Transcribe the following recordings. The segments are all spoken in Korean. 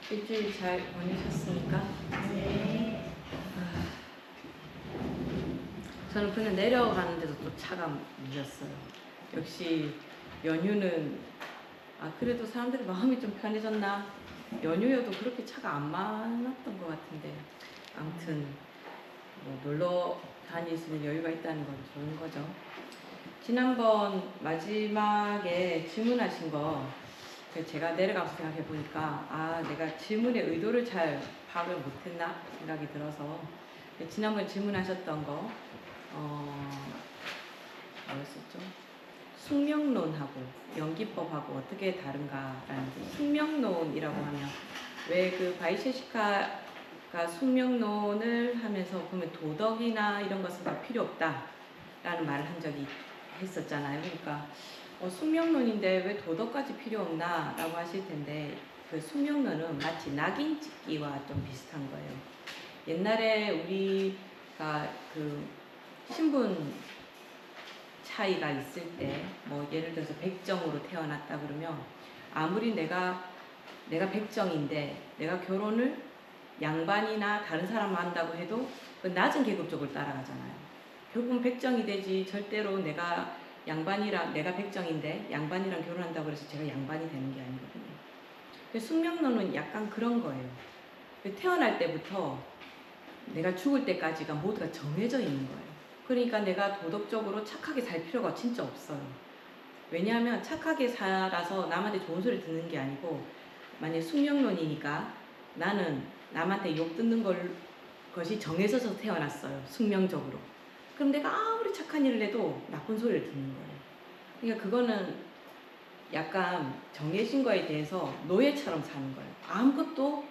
일주일 잘 보내셨습니까? 네. 저는 그냥 내려가는데도 또 차가 밀렸어요. 역시 연휴는 그래도 사람들이 마음이 좀 편해졌나? 연휴여도 그렇게 차가 안 많았던 것 같은데 아무튼 뭐 놀러 다닐 수 있는 여유가 있다는 건 좋은 거죠. 지난번 마지막에 질문하신 거 제가 내려가서 생각해 보니까 내가 질문의 의도를 잘 파악을 못했나 생각이 들어서 지난번 질문하셨던 거 뭐였었죠? 숙명론하고 연기법하고 어떻게 다른가라는 숙명론이라고 하면 왜 그 바이셰시카가 숙명론을 하면서 보면 도덕이나 이런 것은 다 필요 없다라는 말을 한 적이 했었잖아요. 그러니까 숙명론인데 왜 도덕까지 필요 없나 라고 하실 텐데 그 숙명론은 마치 낙인 찍기와 좀 비슷한 거예요. 옛날에 우리가 그 신분 차이가 있을 때 뭐 예를 들어서 백정으로 태어났다 그러면 아무리 내가 백정인데 내가 결혼을 양반이나 다른 사람과 한다고 해도 그 낮은 계급 쪽을 따라가잖아요. 결국은 백정이 되지 절대로 내가 백정인데 양반이랑 결혼한다고 해서 제가 양반이 되는 게 아니거든요. 숙명론은 약간 그런 거예요. 태어날 때부터 내가 죽을 때까지가 모두가 정해져 있는 거예요. 그러니까 내가 도덕적으로 착하게 살 필요가 진짜 없어요. 왜냐하면 착하게 살아서 남한테 좋은 소리 듣는 게 아니고 만약에 숙명론이니까 나는 남한테 욕 듣는 것이 정해져서 태어났어요. 숙명적으로. 그럼 내가 아무리 착한 일을 해도 나쁜 소리를 듣는 거예요. 그러니까 그거는 약간 정해진 거에 대해서 노예처럼 사는 거예요. 아무것도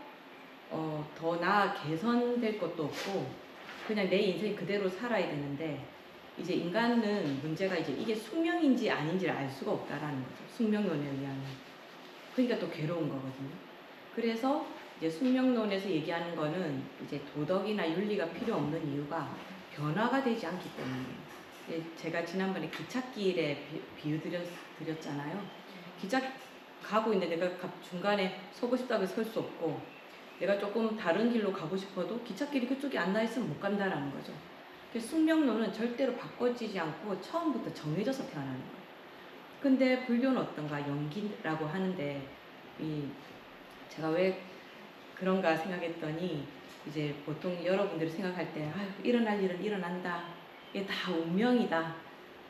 더 나아 개선될 것도 없고 그냥 내 인생 그대로 살아야 되는데 이제 인간은 문제가 이제 이게 숙명인지 아닌지를 알 수가 없다라는 거죠. 숙명론에 의하면. 그러니까 또 괴로운 거거든요. 그래서 이제 숙명론에서 얘기하는 거는 이제 도덕이나 윤리가 필요 없는 이유가 변화가 되지 않기 때문이에요. 제가 지난번에 기찻길에 비유 드렸잖아요. 기차 가고 있는데 내가 중간에 서고 싶다고 해서 설 수 없고 내가 조금 다른 길로 가고 싶어도 기찻길이 그쪽에 안 나 있으면 못 간다라는 거죠. 숙명론은 절대로 바꿔지지 않고 처음부터 정해져서 태어나는 거예요. 근데 불교는 어떤가? 연기라고 하는데 제가 왜 그런가 생각했더니 이제 보통 여러분들이 생각할 때 일어날 일은 일어난다. 이게 다 운명이다.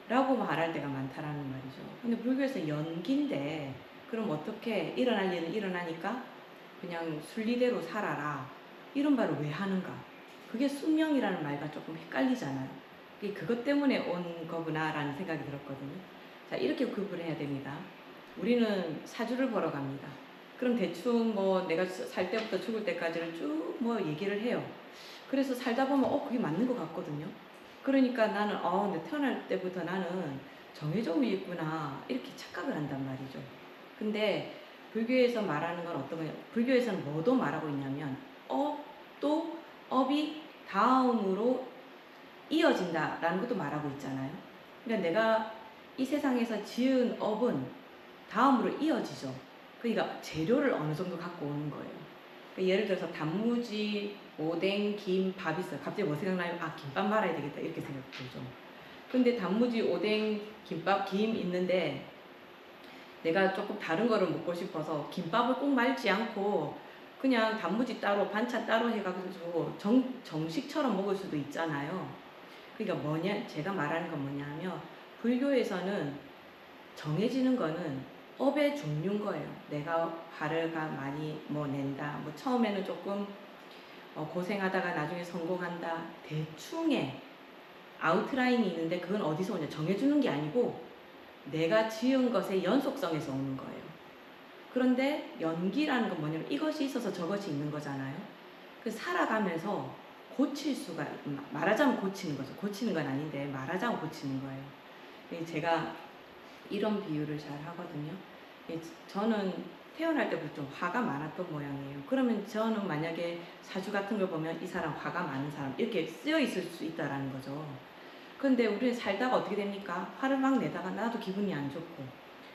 라고 말할 때가 많다라는 말이죠. 근데 불교에서 연기인데 그럼 어떻게 일어날 일은 일어나니까 그냥 순리대로 살아라. 이런 말을 왜 하는가? 그게 숙명이라는 말과 조금 헷갈리잖아요. 그것 때문에 온 거구나라는 생각이 들었거든요. 자, 이렇게 구분해야 됩니다. 우리는 사주를 보러 갑니다. 그럼 대충 뭐 내가 살 때부터 죽을 때까지를 쭉 뭐 얘기를 해요. 그래서 살다 보면 그게 맞는 것 같거든요. 그러니까 나는 근데 태어날 때부터 나는 정해져 있구나 이렇게 착각을 한단 말이죠. 근데 불교에서 말하는 건 어떤 거냐? 불교에서는 뭐도 말하고 있냐면 또 업이 다음으로 이어진다라는 것도 말하고 있잖아요. 그러니까 내가 이 세상에서 지은 업은 다음으로 이어지죠. 그러니까 재료를 어느 정도 갖고 오는 거예요. 그러니까 예를 들어서 단무지, 오뎅, 김, 밥 있어요. 갑자기 뭐 생각나요? 김밥 말아야 되겠다 이렇게 생각 들죠. 근데 단무지, 오뎅, 김밥, 김 있는데 내가 조금 다른 거를 먹고 싶어서 김밥을 꼭 말지 않고 그냥 단무지 따로 반찬 따로 해가지고 정식처럼 먹을 수도 있잖아요. 그러니까 제가 말하는 건 뭐냐면 불교에서는 정해지는 거는 업의 종류인 거예요. 내가 화를 많이 낸다. 뭐 처음에는 조금 고생하다가 나중에 성공한다. 대충의 아웃라인이 있는데 그건 어디서 오냐? 정해주는 게 아니고 내가 지은 것의 연속성에서 오는 거예요. 그런데 연기라는 건 뭐냐면 이것이 있어서 저것이 있는 거잖아요. 살아가면서 고칠 수가, 말하자면 고치는 거죠. 고치는 건 아닌데 말하자면 고치는 거예요. 제가 이런 비유를 잘 하거든요. 저는 태어날 때부터 좀 화가 많았던 모양이에요. 그러면 저는 만약에 사주 같은 걸 보면 이 사람 화가 많은 사람 이렇게 쓰여 있을 수 있다라는 거죠. 근데 우리는 살다가 어떻게 됩니까? 화를 막 내다가 나도 기분이 안 좋고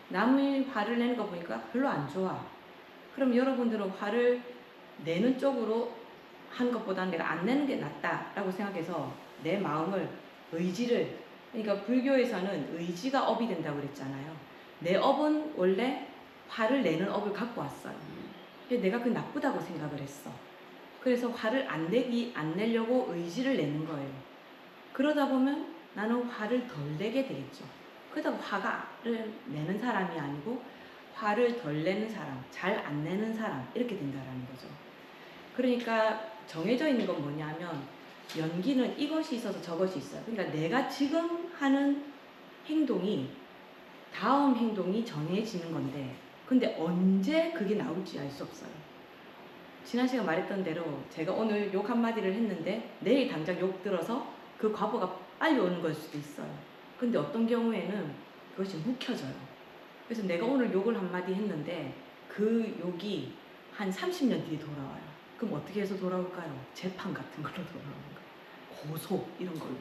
남이 화를 내는 거 보니까 별로 안 좋아. 그럼 여러분들은 화를 내는 쪽으로 하는 것보다는 내가 안 내는 게 낫다라고 생각해서 내 마음을 의지를, 그러니까 불교에서는 의지가 업이 된다고 그랬잖아요. 내 업은 원래 화를 내는 업을 갖고 왔어요. 근데 내가 그 나쁘다고 생각을 했어. 그래서 화를 안 내려고 의지를 내는 거예요. 그러다 보면 나는 화를 덜 내게 되겠죠. 그러다 화를 내는 사람이 아니고 화를 덜 내는 사람, 잘 안 내는 사람, 이렇게 된다라는 거죠. 그러니까 정해져 있는 건 뭐냐면, 연기는 이것이 있어서 저것이 있어요. 그러니까 내가 지금 하는 행동이 다음 행동이 정해지는 건데, 근데 언제 그게 나올지 알 수 없어요. 지난 시간 말했던 대로 제가 오늘 욕 한마디를 했는데 내일 당장 욕 들어서 그 과보가 빨리 오는 걸 수도 있어요. 근데 어떤 경우에는 그것이 묵혀져요. 그래서 내가 오늘 욕을 한마디 했는데 그 욕이 한 30년 뒤에 돌아와요. 그럼 어떻게 해서 돌아올까요? 재판 같은 걸로 돌아오는 거예요. 고소 이런 걸로.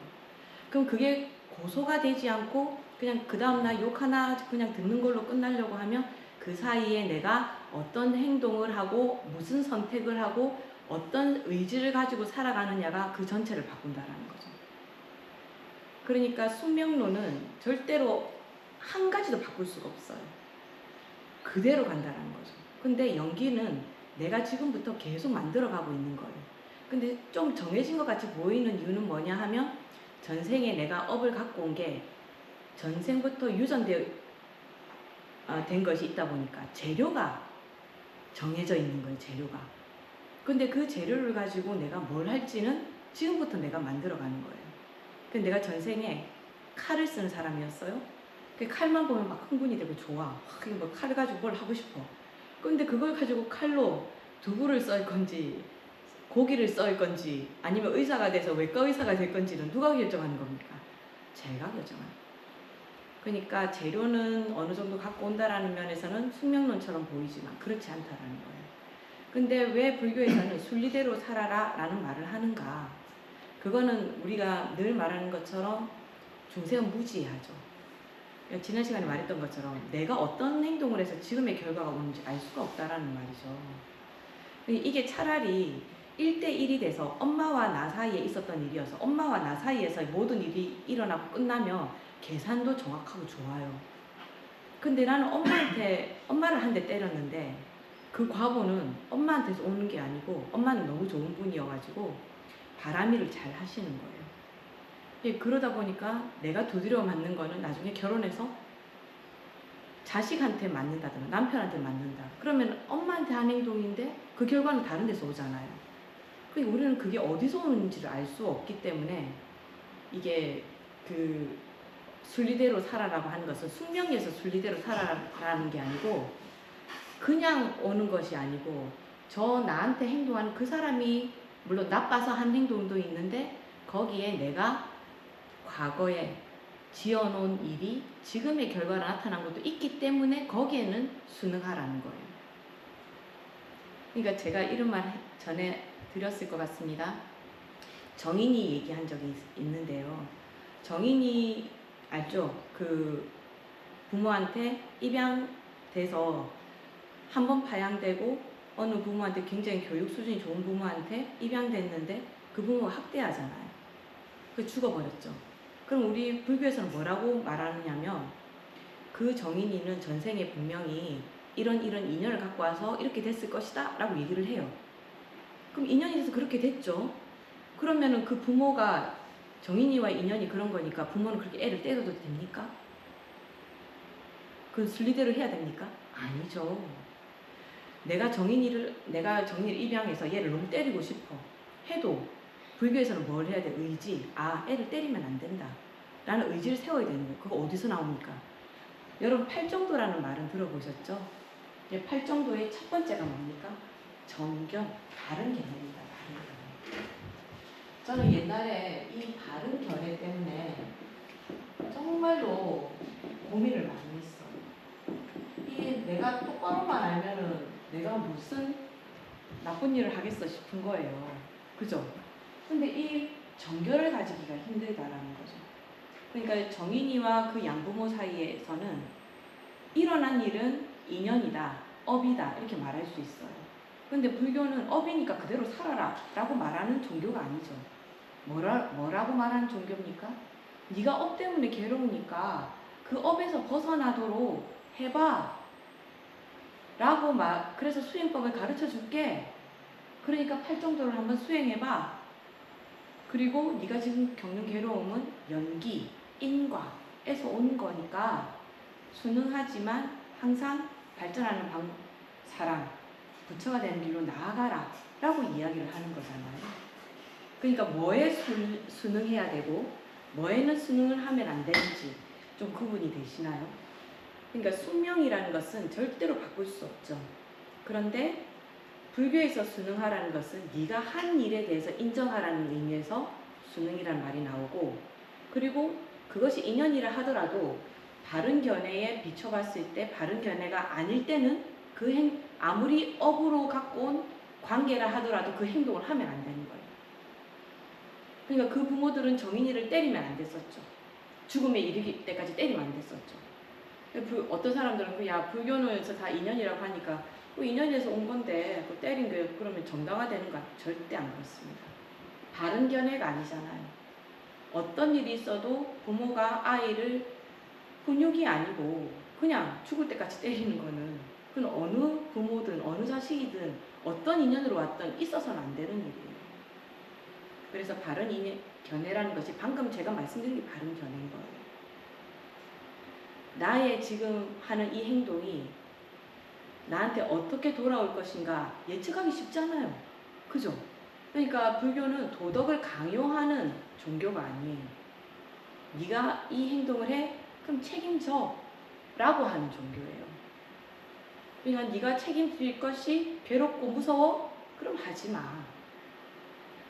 그럼 그게 고소가 되지 않고 그냥 그 다음날 욕 하나 그냥 듣는 걸로 끝나려고 하면 그 사이에 내가 어떤 행동을 하고 무슨 선택을 하고 어떤 의지를 가지고 살아가느냐가 그 전체를 바꾼다라는 거죠. 그러니까 숙명론은 절대로 한 가지도 바꿀 수가 없어요. 그대로 간다라는 거죠. 근데 연기는 내가 지금부터 계속 만들어가고 있는 거예요. 근데 좀 정해진 것 같이 보이는 이유는 뭐냐 하면, 전생에 내가 업을 갖고 온 게 전생부터 유전된 것이 있다 보니까 재료가 정해져 있는 거예요. 재료가. 근데 그 재료를 가지고 내가 뭘 할지는 지금부터 내가 만들어가는 거예요. 근데 내가 전생에 칼을 쓰는 사람이었어요. 그 칼만 보면 막 흥분이 되고 좋아. 뭐 칼을 가지고 뭘 하고 싶어. 근데 그걸 가지고 칼로 두부를 썰 건지 고기를 썰 건지 아니면 의사가 돼서 외과 의사가 될 건지는 누가 결정하는 겁니까? 제가 결정합니다. 그러니까 재료는 어느 정도 갖고 온다라는 면에서는 숙명론처럼 보이지만 그렇지 않다라는 거예요. 근데 왜 불교에서는 순리대로 살아라 라는 말을 하는가? 그거는 우리가 늘 말하는 것처럼 중생은 무지하죠. 지난 시간에 말했던 것처럼 내가 어떤 행동을 해서 지금의 결과가 오는지 알 수가 없다라는 말이죠. 이게 차라리 1대1이 돼서 엄마와 나 사이에 있었던 일이어서 엄마와 나 사이에서 모든 일이 일어나고 끝나면 계산도 정확하고 좋아요. 근데 나는 엄마를 한 대 때렸는데 그 과보는 엄마한테서 오는 게 아니고 엄마는 너무 좋은 분이어가지고 바람일을 잘 하시는 거예요. 그러다 보니까 내가 두드려 맞는 거는 나중에 결혼해서 자식한테 맞는다든가 남편한테 맞는다. 그러면 엄마한테 한 행동인데 그 결과는 다른 데서 오잖아요. 그러니까 우리는 그게 어디서 오는지를 알 수 없기 때문에 이게 그 순리대로 살아라고 하는 것은 숙명에서 순리대로 살아라는 게 아니고 그냥 오는 것이 아니고 저 나한테 행동하는 그 사람이 물론 나빠서 한 행동도 있는데 거기에 내가 과거에 지어놓은 일이 지금의 결과로 나타난 것도 있기 때문에 거기에는 순응하라는 거예요. 그러니까 제가 이런 말 전에 드렸을 것 같습니다. 정인이 얘기한 적이 있는데요. 정인이 알죠? 그 부모한테 입양돼서 한 번 파양되고 어느 부모한테 굉장히 교육 수준이 좋은 부모한테 입양됐는데 그 부모가 학대하잖아요. 그 죽어버렸죠. 그럼 우리 불교에서는 뭐라고 말하느냐면 그 정인이는 전생에 분명히 이런 인연을 갖고 와서 이렇게 됐을 것이다 라고 얘기를 해요. 그럼 인연이 돼서 그렇게 됐죠. 그러면은 그 부모가 정인이와 인연이 그런 거니까 부모는 그렇게 애를 때려도 됩니까? 그 순리대로 해야 됩니까? 아니죠. 내가 정인이를 입양해서 얘를 너무 때리고 싶어 해도 불교에서는 뭘 해야 돼? 의지. 애를 때리면 안 된다 라는 의지를 세워야 되는 거예요. 그거 어디서 나옵니까? 여러분 팔정도라는 말은 들어보셨죠? 팔정도의 첫 번째가 뭡니까? 정견, 바른 견해입니다. 바른 견해. 저는 옛날에 이 바른 견해 때문에 정말로 고민을 많이 했어요. 이게 내가 똑바로만 알면은 내가 무슨 나쁜 일을 하겠어 싶은 거예요. 그죠? 근데 이 정견을 가지기가 힘들다라는 거죠. 그러니까 정인이와 그 양부모 사이에서는 일어난 일은 인연이다, 업이다 이렇게 말할 수 있어요. 근데 불교는 업이니까 그대로 살아라 라고 말하는 종교가 아니죠. 뭐라고 말하는 종교입니까? 네가 업 때문에 괴로우니까 그 업에서 벗어나도록 해봐 라고 그래서 수행법을 가르쳐 줄게. 그러니까 팔정도를 한번 수행해봐. 그리고 네가 지금 겪는 괴로움은 연기, 인과에서 온 거니까 순응하지만 항상 발전하는 사람, 부처가 되는 길로 나아가라 라고 이야기를 하는 거잖아요. 그러니까 뭐에 순응해야 되고 뭐에는 순응을 하면 안 되는지 좀 구분이 되시나요? 그러니까 숙명이라는 것은 절대로 바꿀 수 없죠. 그런데 불교에서 순응하라는 것은 네가 한 일에 대해서 인정하라는 의미에서 순응이라는 말이 나오고, 그리고 그것이 인연이라 하더라도 바른 견해에 비춰봤을 때 바른 견해가 아닐 때는 아무리 업으로 갖고 온 관계라 하더라도 그 행동을 하면 안 되는 거예요. 그러니까 그 부모들은 정인이를 때리면 안 됐었죠. 죽음에 이르기 때까지 때리면 안 됐었죠. 어떤 사람들은 야 불교는에서 다 인연이라고 하니까 그 인연에서 온 건데 그 때린 게 그러면 정당화되는가? 절대 안 그렇습니다. 바른 견해가 아니잖아요. 어떤 일이 있어도 부모가 아이를 훈육이 아니고 그냥 죽을 때까지 때리는 거는 그건 어느 부모든 어느 자식이든 어떤 인연으로 왔든 있어서는 안 되는 일이에요. 그래서 바른 견해라는 것이 방금 제가 말씀드린 게 바른 견해인 거예요. 나의 지금 하는 이 행동이 나한테 어떻게 돌아올 것인가 예측하기 쉽잖아요. 그죠? 그러니까 불교는 도덕을 강요하는 종교가 아니에요. 네가 이 행동을 해? 그럼 책임져 라고 하는 종교예요. 그러니까 네가 책임질 것이 괴롭고 무서워? 그럼 하지 마.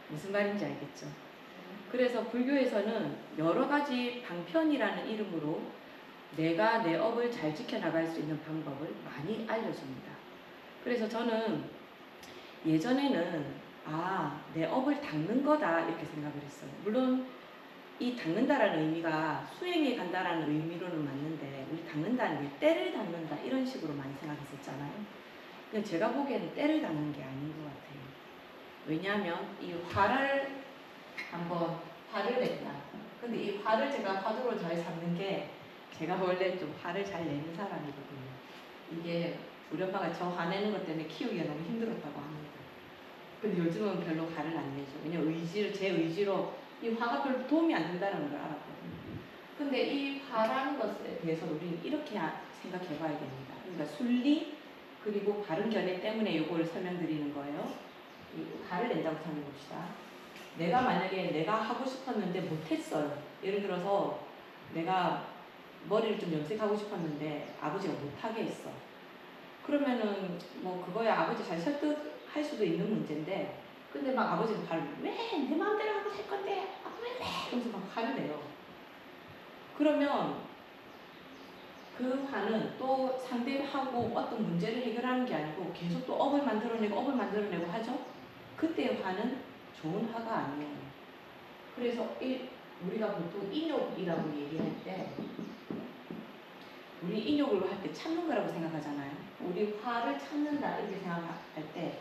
무슨 말인지 알겠죠? 그래서 불교에서는 여러 가지 방편이라는 이름으로 내가 내 업을 잘 지켜나갈 수 있는 방법을 많이 알려줍니다. 그래서 저는 예전에는 내 업을 닦는 거다 이렇게 생각을 했어요. 물론 이 닦는다라는 의미가 수행에 간다라는 의미로는 맞는데 우리 닦는다는 게 때를 닦는다 이런 식으로 많이 생각했었잖아요. 근데 제가 보기에는 때를 닦는 게 아닌 것 같아요. 왜냐하면 이 화를 냈다. 근데 이 화를 제가 화두로 잘 잡는 게 제가 원래 좀 화를 잘 내는 사람이거든요. 이게 우리 엄마가 저 화내는 것 때문에 키우기가 너무 힘들었다고 합니다. 근데 요즘은 별로 화를 안 내죠. 왜냐면 제 의지로 이 화가 별로 도움이 안 된다는 걸 알았거든요. 근데 이 화라는 것에 대해서 우리는 이렇게 생각해 봐야 됩니다. 그러니까 순리 그리고 바른 견해 때문에 이걸 설명드리는 거예요. 이 화를 낸다고 생각해봅시다. 내가 하고 싶었는데 못했어요. 예를 들어서 내가 머리를 좀 염색하고 싶었는데 아버지가 못하게 했어. 그러면은 뭐 그거야 아버지 잘 설득할 수도 있는 문제인데, 근데 막 아버지는 왜 내 마음대로 하고 살 건데 왜 이러면서 막 화를 내요. 그러면 그 화는 또 상대하고 어떤 문제를 해결하는 게 아니고 계속 또 업을 만들어내고 하죠. 그때의 화는 좋은 화가 아니에요. 그래서 우리가 보통 인욕이라고 얘기할 때 우리 인욕을 할 때 참는 거라고 생각하잖아요. 우리 화를 참는다 이렇게 생각할 때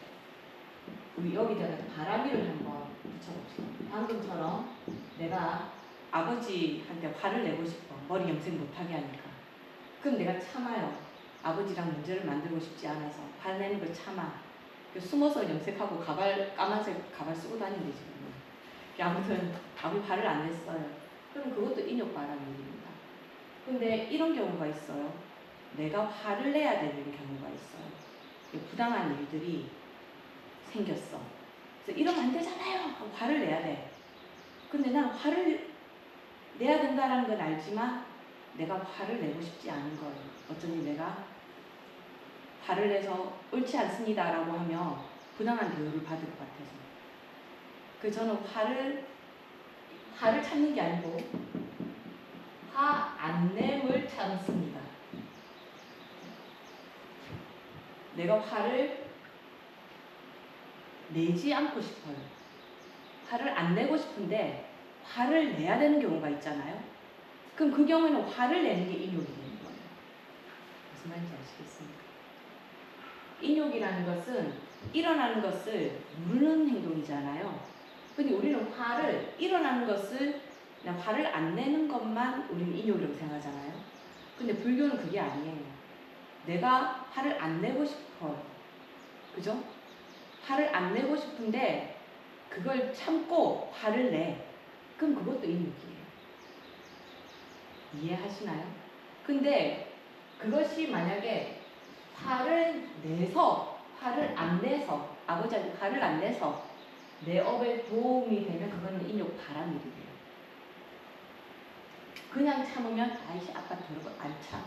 우리 여기다가 바라미를 한번 붙여봅시다. 방금처럼 내가 아버지한테 화를 내고 싶어. 머리 염색 못하게 하니까. 그럼 내가 참아요. 아버지랑 문제를 만들고 싶지 않아서 화내는 걸 참아. 숨어서 염색하고 까만색 가발 쓰고 다니는데 지금. 아무튼 아버지 화를 안 냈어요. 그럼 그것도 인욕 바라는 일입니다. 근데 이런 경우가 있어요. 내가 화를 내야 되는 경우가 있어요. 부당한 일들이 생겼어. 그래서 이러면 안 되잖아요. 하고 화를 내야 돼. 근데 난 화를 내야 된다는 건 알지만 내가 화를 내고 싶지 않은 거예요. 어쩐지 내가 화를 내서 옳지 않습니다 라고 하면 부당한 대우를 받을 것 같아서. 그래서 저는 화를 참는 게 아니고 화 안 nem을 참습니다. 내가 화를 내지 않고 싶어요. 화를 안 내고 싶은데 화를 내야 되는 경우가 있잖아요. 그럼 그 경우에는 화를 내는 게 인욕이 되는 거예요. 무슨 말인지 아시겠습니까? 인욕이라는 것은 일어나는 것을 누르는 행동이잖아요. 근데 우리는 화를 일어나는 것을 그냥 화를 안 내는 것만 우리는 인욕이라고 생각하잖아요. 근데 불교는 그게 아니에요. 내가 화를 안 내고 싶어. 그죠? 화를 안 내고 싶은데 그걸 참고 화를 내. 그럼 그것도 인욕이에요. 이해하시나요? 근데 그것이 만약에 화를 내서, 화를 안 내서, 아버지한테 화를 안 내서 내 업에 도움이 되면 그거는 인욕 바람일이 돼요. 그냥 참으면 아이씨 아빠 저러고 안 참.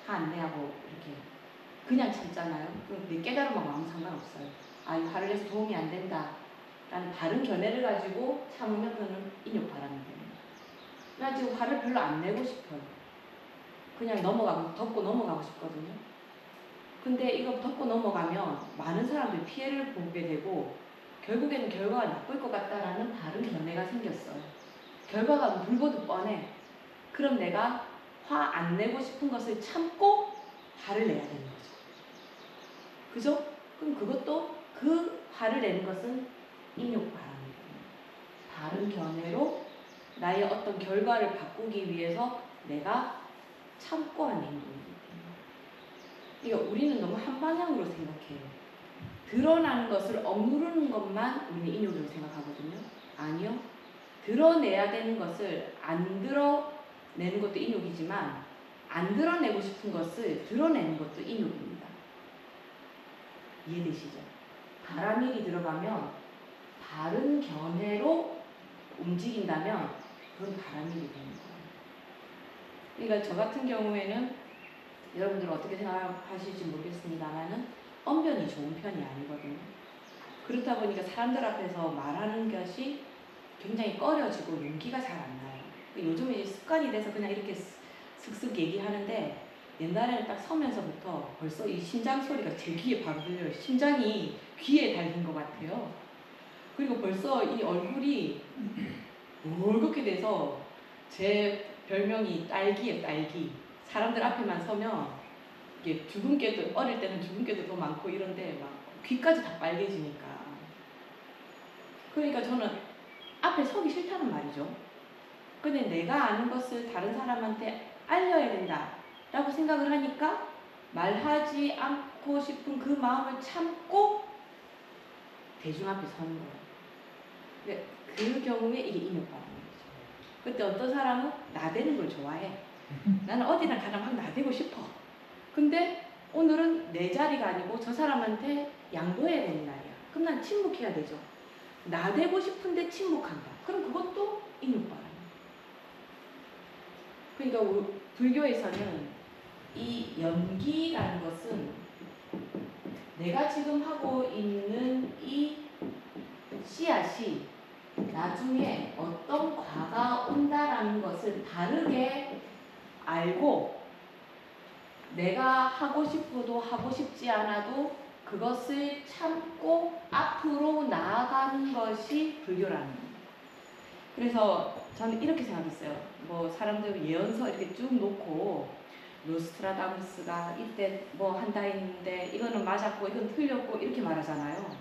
화 안 내하고 이렇게 그냥 참잖아요. 그럼 내 깨달음하고 아무 상관없어요. 아, 이 화를 내서 도움이 안 된다. 라는 바른 견해를 가지고 참으면 그거는 인욕 바람이 됩니다. 나 지금 화를 별로 안 내고 싶어요. 그냥 넘어가고, 덮고 넘어가고 싶거든요. 근데 이거 덮고 넘어가면 많은 사람들이 피해를 보게 되고 결국에는 결과가 나쁠 것 같다라는 다른 견해가 생겼어요. 결과가 불보듯 뻔해. 그럼 내가 화 안 내고 싶은 것을 참고 화를 내야 되는 거죠. 그죠? 그럼 그것도 그 화를 내는 것은 인욕 바람이거든요. 다른 견해로 나의 어떤 결과를 바꾸기 위해서 내가 참고 하는 행동이기 때문에. 그러니까 우리는 너무 한 방향으로 생각해요. 드러나는 것을 억누르는 것만 우리는 인욕이라고 생각하거든요. 아니요. 드러내야 되는 것을 안 드러내는 것도 인욕이지만 안 드러내고 싶은 것을 드러내는 것도 인욕입니다. 이해되시죠? 바람일이 들어가면 다른 견해로 움직인다면 그건 바람일이 되는 거예요. 그러니까 저 같은 경우에는 여러분들은 어떻게 생각하실지 모르겠습니다만은 언변이 좋은 편이 아니거든요. 그렇다 보니까 사람들 앞에서 말하는 것이 굉장히 꺼려지고 용기가 잘 안 나요. 요즘에 이제 습관이 돼서 그냥 이렇게 슥슥 얘기하는데 옛날에는 딱 서면서부터 벌써 이 심장 소리가 제 귀에 바로 들려요. 심장이 귀에 달린 것 같아요. 그리고 벌써 이 얼굴이 멀겋게 돼서 제 별명이 딸기예요, 딸기. 사람들 앞에만 서면 이게 주근깨도, 어릴 때는 주근깨도 더 많고 이런데 막 귀까지 다 빨개지니까. 그러니까 저는 앞에 서기 싫다는 말이죠. 근데 내가 아는 것을 다른 사람한테 알려야 된다 라고 생각을 하니까 말하지 않고 싶은 그 마음을 참고 대중 앞에 서는 거예요. 그 경우에 이게 인욕바람인 거죠. 그때 어떤 사람은 나대는 걸 좋아해. 나는 어디나 가나 막 나대고 싶어. 근데 오늘은 내 자리가 아니고 저 사람한테 양보해야 되는 날이야. 그럼 난 침묵해야 되죠. 나대고 싶은데 침묵한다. 그럼 그것도 인욕바람. 그러니까 불교에서는 이 연기라는 것은 내가 지금 하고 있는 이 씨앗이 나중에 어떤 과가 온다라는 것을 바르게 알고 내가 하고 싶어도 하고 싶지 않아도 그것을 참고 앞으로 나아가는 것이 불교라는 거예요. 그래서 저는 이렇게 생각했어요. 뭐 사람들 예언서 이렇게 쭉 놓고 노스트라다무스가 이때 뭐 한다 했는데 이거는 맞았고 이건 틀렸고 이렇게 말하잖아요.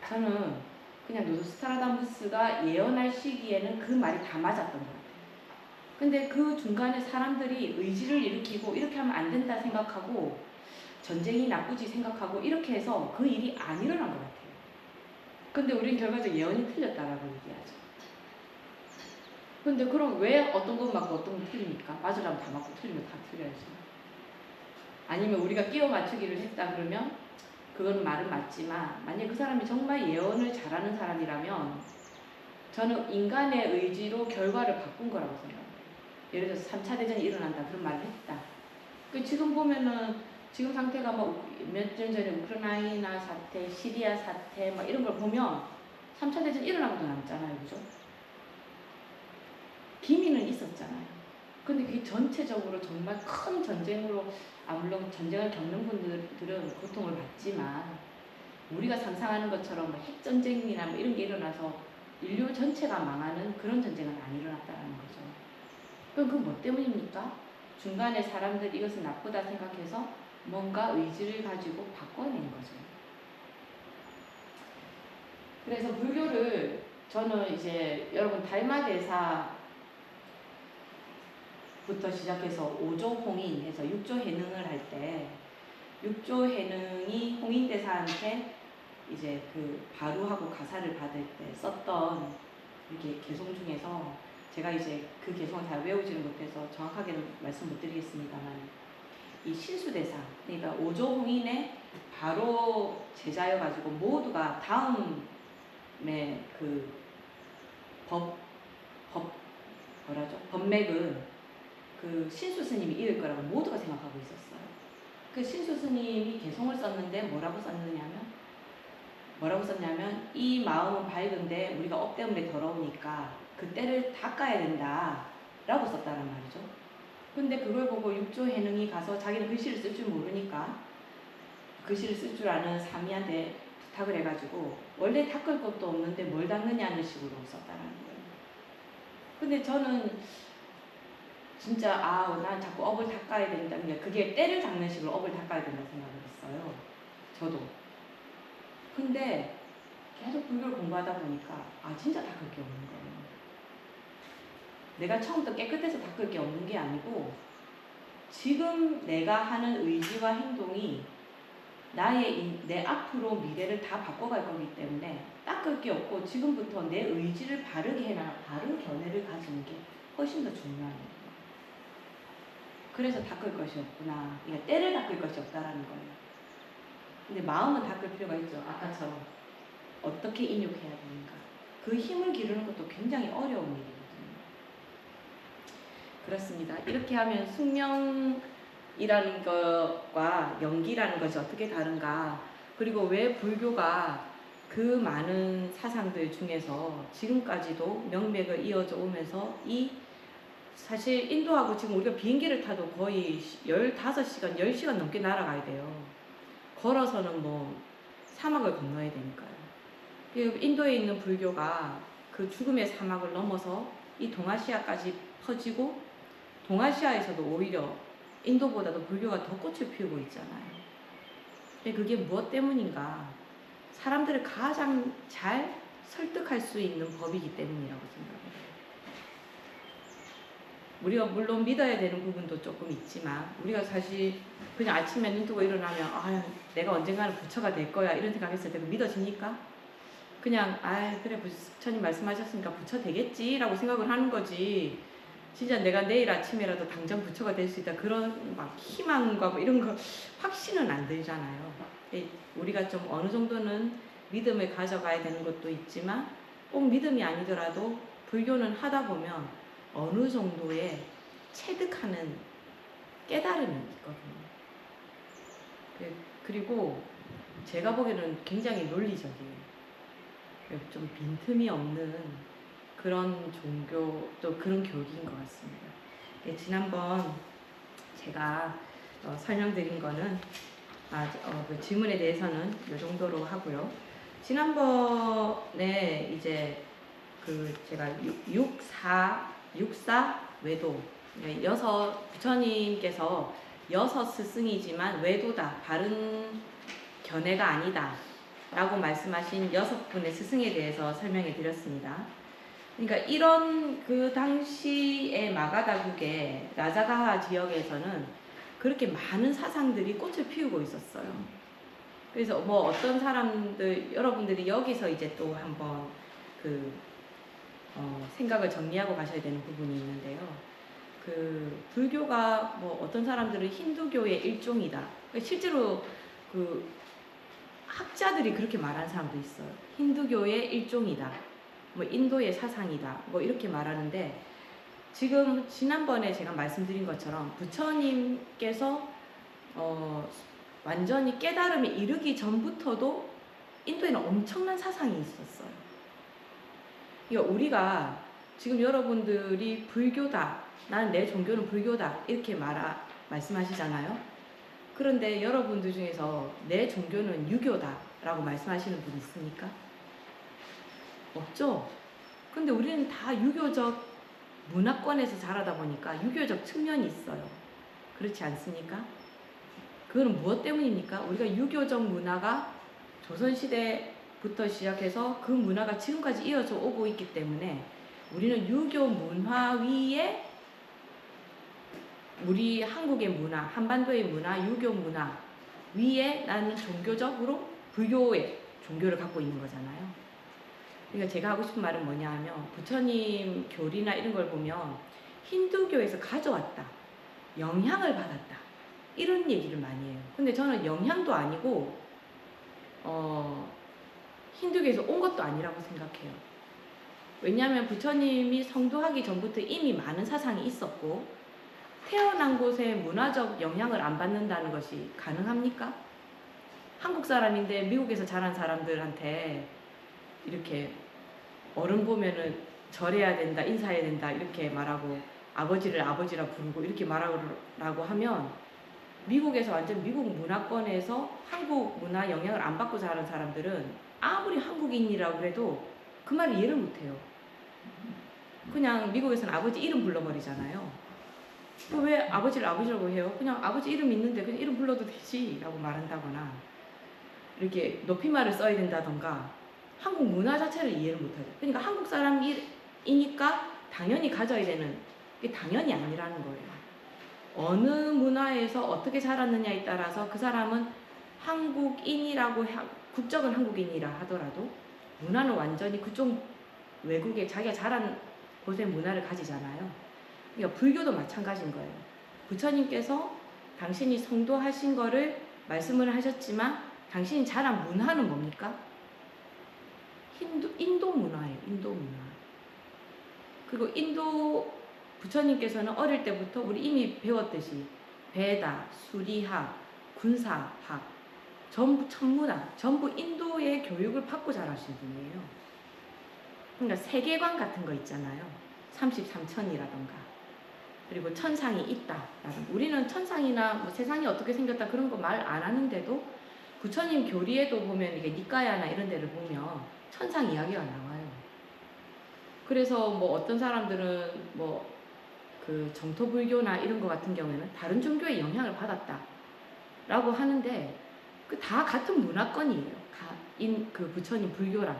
저는 그냥 노스트라다무스가 예언할 시기에는 그 말이 다 맞았던 것 같아요. 근데 그 중간에 사람들이 의지를 일으키고 이렇게 하면 안 된다 생각하고 전쟁이 나쁘지 생각하고 이렇게 해서 그 일이 안 일어난 것 같아요. 근데 우린 결과적으로 예언이 틀렸다라고 얘기하죠. 근데 그럼 왜 어떤 건 맞고 어떤 건 틀립니까? 맞으라면 다 맞고 틀리면 다 틀려야지. 아니면 우리가 끼워 맞추기를 했다 그러면 그건 말은 맞지만 만약 그 사람이 정말 예언을 잘하는 사람이라면 저는 인간의 의지로 결과를 바꾼 거라고 생각해요. 예를 들어서 3차 대전이 일어난다 그런 말을 했다. 지금 보면은 지금 상태가 뭐 몇 년 전에 우크라이나 사태, 시리아 사태 막 이런 걸 보면 3차 대전 일어나고도 남잖아요. 그죠? 기미는 있었잖아요. 근데 그게 전체적으로 정말 큰 전쟁으로, 물론 전쟁을 겪는 분들은 고통을 받지만 우리가 상상하는 것처럼 핵전쟁이나 뭐 이런 게 일어나서 인류 전체가 망하는 그런 전쟁은 안 일어났다는 거죠. 그럼 그건 뭐 때문입니까? 중간에 사람들이 이것은 나쁘다 생각해서 뭔가 의지를 가지고 바꿔낸 거죠. 그래서 불교를 저는 이제 여러분 달마대사부터 시작해서 오조홍인 해서 육조해능을 할 때 육조해능이 홍인대사한테 이제 그 바루하고 가사를 받을 때 썼던 이렇게 개송 중에서 제가 이제 그 개송을 잘 외우지는 못해서 정확하게는 말씀 못 드리겠습니다만 이 신수대사 그러니까 오조홍인의 바로 제자여가지고 모두가 다음에 그 뭐라죠? 법맥은 그 신수 스님이 이을 거라고 모두가 생각하고 있었어요. 그 신수 스님이 개송을 썼는데 뭐라고 썼냐면 이 마음은 밝은데 우리가 업 때문에 더러우니까 그 때를 닦아야 된다 라고 썼다는 말이죠. 근데 그걸 보고 육조해능이 가서 자기는 글씨를 쓸 줄 모르니까 글씨를 쓸 줄 아는 사미한테 부탁을 해가지고 원래 닦을 것도 없는데 뭘 닦느냐는 식으로 썼다는 거예요. 근데 저는 진짜 난 자꾸 업을 닦아야 된다. 그냥 그게 때를 닦는 식으로 업을 닦아야 된다 생각을 했어요. 저도. 근데 계속 불교를 공부하다 보니까 진짜 닦을 게 없는 거예요. 내가 처음부터 깨끗해서 닦을 게 없는 게 아니고 지금 내가 하는 의지와 행동이 내 앞으로 미래를 다 바꿔갈 거기 때문에 닦을 게 없고 지금부터 내 의지를 바르게 해놔 바른 견해를 가지는 게 훨씬 더 중요한 거예요. 그래서 닦을 것이 없구나. 그러니까 때를 닦을 것이 없다라는 거예요. 근데 마음은 닦을 필요가 있죠. 아까처럼 어떻게 인욕해야 되는가. 그 힘을 기르는 것도 굉장히 어려운 일이거든요. 그렇습니다. 이렇게 하면 숙명이라는 것과 연기라는 것이 어떻게 다른가. 그리고 왜 불교가 그 많은 사상들 중에서 지금까지도 명맥을 이어져 오면서 사실 인도하고 지금 우리가 비행기를 타도 거의 15시간, 10시간 넘게 날아가야 돼요. 걸어서는 뭐 사막을 건너야 되니까요. 인도에 있는 불교가 그 죽음의 사막을 넘어서 이 동아시아까지 퍼지고 동아시아에서도 오히려 인도보다도 불교가 더 꽃을 피우고 있잖아요. 그게 무엇 때문인가? 사람들을 가장 잘 설득할 수 있는 법이기 때문이라고 생각해요. 우리가 물론 믿어야 되는 부분도 조금 있지만 우리가 사실 그냥 아침에 눈 뜨고 일어나면 내가 언젠가는 부처가 될 거야 이런 생각했을 때 믿어집니까? 그냥 그래 부처님 말씀하셨으니까 부처 되겠지 라고 생각을 하는 거지 진짜 내가 내일 아침에라도 당장 부처가 될 수 있다 그런 막 희망과 뭐 이런 거 확신은 안 들잖아요. 우리가 좀 어느 정도는 믿음을 가져가야 되는 것도 있지만 꼭 믿음이 아니더라도 불교는 하다 보면 어느 정도의 체득하는 깨달음이 있거든요. 그리고 제가 보기에는 굉장히 논리적이에요. 좀 빈틈이 없는 그런 종교 또 그런 교육인 것 같습니다. 지난번 제가 설명드린 거는 그 질문에 대해서는 이 정도로 하고요. 지난번에 이제 제가 육사 외도 부처님께서 6 스승이지만 외도다 바른 견해가 아니다 라고 말씀하신 6분의 스승에 대해서 설명해 드렸습니다. 그러니까 이런 그 당시의 마가다국의 라자가하 지역에서는 그렇게 많은 사상들이 꽃을 피우고 있었어요. 그래서 뭐 어떤 사람들 여러분들이 여기서 이제 또 한번 생각을 정리하고 가셔야 되는 부분이 있는데요. 불교가 뭐 어떤 사람들은 힌두교의 일종이다. 실제로 학자들이 그렇게 말하는 사람도 있어요. 힌두교의 일종이다. 뭐 인도의 사상이다. 뭐 이렇게 말하는데 지금 지난번에 제가 말씀드린 것처럼 부처님께서 완전히 깨달음에 이르기 전부터도 인도에는 엄청난 사상이 있었어요. 그러니까 우리가 지금 여러분들이 불교다. 나는 내 종교는 불교다. 이렇게 말씀하시잖아요. 그런데 여러분들 중에서 내 종교는 유교다. 라고 말씀하시는 분 있습니까? 없죠? 근데 우리는 다 유교적 문화권에서 자라다 보니까 유교적 측면이 있어요. 그렇지 않습니까? 그건 무엇 때문입니까? 우리가 유교적 문화가 조선시대부터 부터 시작해서 그 문화가 지금까지 이어져 오고 있기 때문에 우리는 유교 문화 위에 우리 한국의 문화, 한반도의 문화, 유교 문화 위에 나는 종교적으로 불교의 종교를 갖고 있는 거잖아요. 그러니까 제가 하고 싶은 말은 뭐냐 하면 부처님 교리나 이런 걸 보면 힌두교에서 가져왔다, 영향을 받았다, 이런 얘기를 많이 해요. 근데 저는 영향도 아니고 힌두교에서 온 것도 아니라고 생각해요. 왜냐하면 부처님이 성도하기 전부터 이미 많은 사상이 있었고 태어난 곳에 문화적 영향을 안 받는다는 것이 가능합니까? 한국 사람인데 미국에서 자란 사람들한테 이렇게 어른 보면은 절해야 된다, 인사해야 된다 이렇게 말하고 아버지를 아버지라 부르고 이렇게 말하라고 하면 미국에서 완전 미국 문화권에서 한국 문화 영향을 안 받고 자란 사람들은 아무리 한국인이라고 해도 그 말을 이해를 못해요. 그냥 미국에서는 아버지 이름 불러버리잖아요. 왜 아버지를 아버지라고 해요? 그냥 아버지 이름 있는데 그냥 이름 불러도 되지 라고 말한다거나 이렇게 높임말을 써야 된다던가 한국 문화 자체를 이해를 못하죠. 그러니까 한국 사람이니까 당연히 가져야 되는 게 당연히 아니라는 거예요. 어느 문화에서 어떻게 자랐느냐에 따라서 그 사람은 한국인이라고 국적은 한국인이라 하더라도 문화는 완전히 그쪽 외국에 자기가 자란 곳의 문화를 가지잖아요. 그러니까 불교도 마찬가지인 거예요. 부처님께서 당신이 성도하신 거를 말씀을 하셨지만 당신이 자란 문화는 뭡니까? 인도 문화예요. 인도 문화. 그리고 인도 부처님께서는 어릴 때부터 우리 이미 배웠듯이 베다, 수리학, 군사학, 전부 천문학, 전부 인도의 교육을 받고 자라신 분이에요. 그러니까 세계관 같은 거 있잖아요. 33천이라던가 그리고 천상이 있다. 우리는 천상이나 뭐 세상이 어떻게 생겼다 그런 거 말 안 하는데도 부처님 교리에도 보면 이게 니까야나 이런 데를 보면 천상 이야기가 나와요. 그래서 뭐 어떤 사람들은 뭐 그 정토불교나 이런 거 같은 경우에는 다른 종교의 영향을 받았다라고 하는데 그 다 같은 문화권이에요. 그 부처님 불교랑.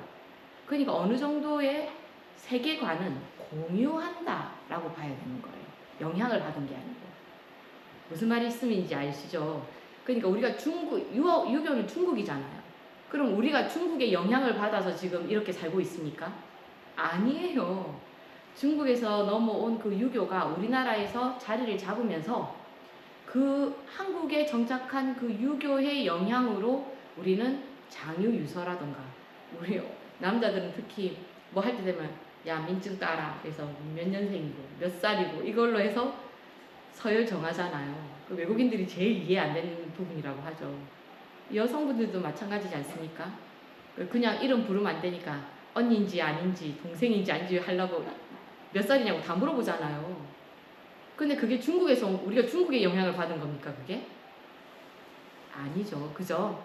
그러니까 어느 정도의 세계관은 공유한다라고 봐야 되는 거예요. 영향을 받은 게 아니고. 무슨 말씀인지 아시죠? 그러니까 우리가 유교는 중국이잖아요. 그럼 우리가 중국의 영향을 받아서 지금 이렇게 살고 있습니까? 아니에요. 중국에서 넘어온 그 유교가 우리나라에서 자리를 잡으면서 그 한국에 정착한 그 유교의 영향으로 우리는 장유유서라던가 우리 남자들은 특히 뭐 할 때 되면 야 민증 따라 그래서 몇 년생이고 몇 살이고 이걸로 해서 서열 정하잖아요. 그 외국인들이 제일 이해 안 되는 부분이라고 하죠. 여성분들도 마찬가지지 않습니까? 그냥 이름 부르면 안 되니까 언니인지 아닌지 동생인지 아닌지 하려고 몇 살이냐고 다 물어보잖아요. 근데 그게 중국에서 우리가 중국의 영향을 받은 겁니까 그게? 아니죠. 그죠?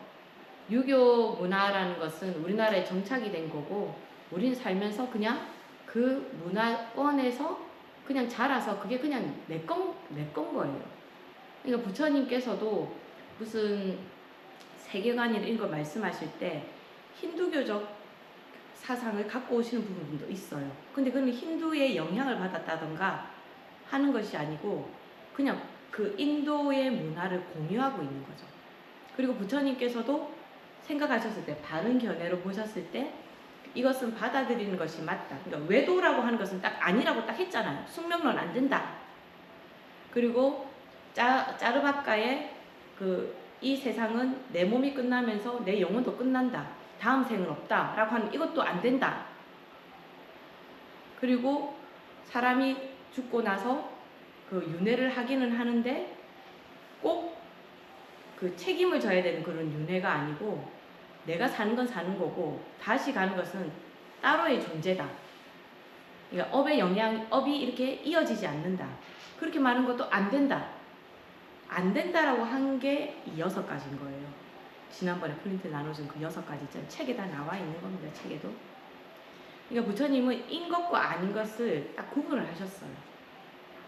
유교 문화라는 것은 우리나라에 정착이 된 거고 우리는 살면서 그냥 그 문화권에서 그냥 자라서 그게 그냥 내 건 거예요. 그러니까 부처님께서도 무슨 세계관이나 이런 걸 말씀하실 때 힌두교적 사상을 갖고 오시는 부분도 있어요. 근데 그건 힌두의 영향을 받았다던가 하는 것이 아니고 그냥 그 인도의 문화를 공유하고 있는 거죠. 그리고 부처님께서도 생각하셨을 때 바른 견해로 보셨을 때 이것은 받아들이는 것이 맞다. 그러니까 외도라고 하는 것은 딱 아니라고 딱 했잖아요. 숙명론 안 된다. 그리고 짜르바카의 이 세상은 내 몸이 끝나면서 내 영혼도 끝난다. 다음 생은 없다. 라고 하는 이것도 안 된다. 그리고 사람이 죽고 나서 그 윤회를 하기는 하는데 꼭 그 책임을 져야 되는 그런 윤회가 아니고 내가 사는 건 사는 거고 다시 가는 것은 따로의 존재다. 그러니까 업이 이렇게 이어지지 않는다. 그렇게 말하는 것도 안 된다. 안 된다라고 한 게 이 6가지인 거예요. 지난번에 프린트 나눠준 그 6가지 있잖아요. 책에 다 나와 있는 겁니다. 책에도. 그러니까 부처님은 인 것과 아닌 것을 딱 구분을 하셨어요.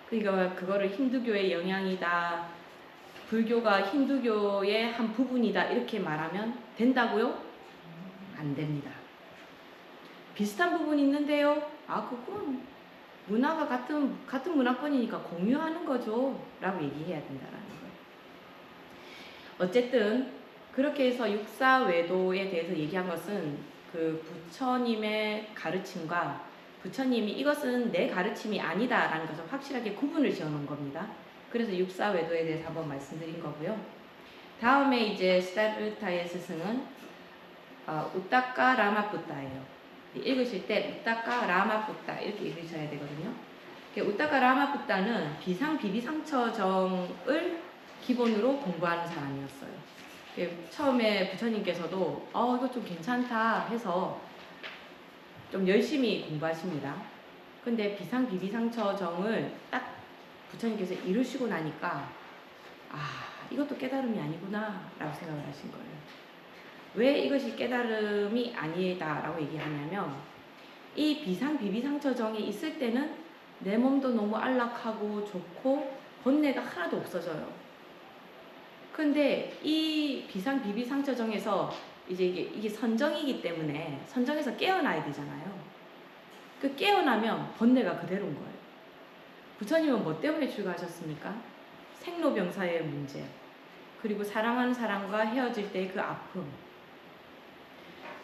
그러니까 그거를 힌두교의 영향이다. 불교가 힌두교의 한 부분이다. 이렇게 말하면 된다고요? 안 됩니다. 비슷한 부분이 있는데요. 아, 그건 문화가 같은 문화권이니까 공유하는 거죠. 라고 얘기해야 된다라는 거예요. 어쨌든 그렇게 해서 육사외도에 대해서 얘기한 것은 그 부처님의 가르침과 부처님이 이것은 내 가르침이 아니다라는 것을 확실하게 구분을 지어놓은 겁니다. 그래서 육사외도에 대해서 한번 말씀드린 거고요. 다음에 이제 시다르타의 스승은 우따까 라마푸타예요. 읽으실 때 우따까 라마푸타 이렇게 읽으셔야 되거든요. 우따까 라마푸타는 비상비비상처정을 기본으로 공부하는 사람이었어요. 처음에 부처님께서도 이거 좀 괜찮다 해서 좀 열심히 공부하십니다. 근데 비상비비상처정을 딱 부처님께서 이루시고 나니까 이것도 깨달음이 아니구나 라고 생각을 하신 거예요. 왜 이것이 깨달음이 아니다 라고 얘기하냐면 이 비상비비상처정이 있을 때는 내 몸도 너무 안락하고 좋고 번뇌가 하나도 없어져요. 근데 이 비상비비상처정에서 이제 이게 선정이기 때문에 선정에서 깨어나야 되잖아요. 그 깨어나면 번뇌가 그대로인 거예요. 부처님은 뭐 때문에 출가하셨습니까? 생로병사의 문제, 그리고 사랑하는 사람과 헤어질 때 그 아픔,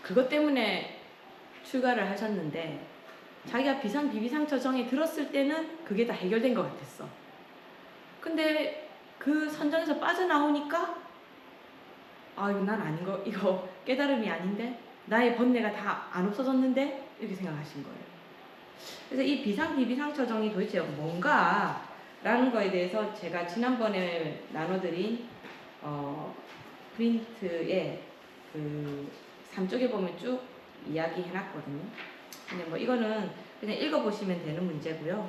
그것 때문에 출가를 하셨는데 자기가 비상비비상처정에 들었을 때는 그게 다 해결된 것 같았어. 근데 그 선정에서 빠져나오니까 이거 난 아닌 거, 이거 깨달음이 아닌데, 나의 번뇌가 다 안 없어졌는데, 이렇게 생각하신 거예요. 그래서 이 비상비비상처정이 도대체 뭔가 라는 거에 대해서 제가 지난번에 나눠드린 프린트에 그 3쪽에 보면 쭉 이야기 해놨거든요. 근데 뭐 이거는 그냥 읽어보시면 되는 문제고요.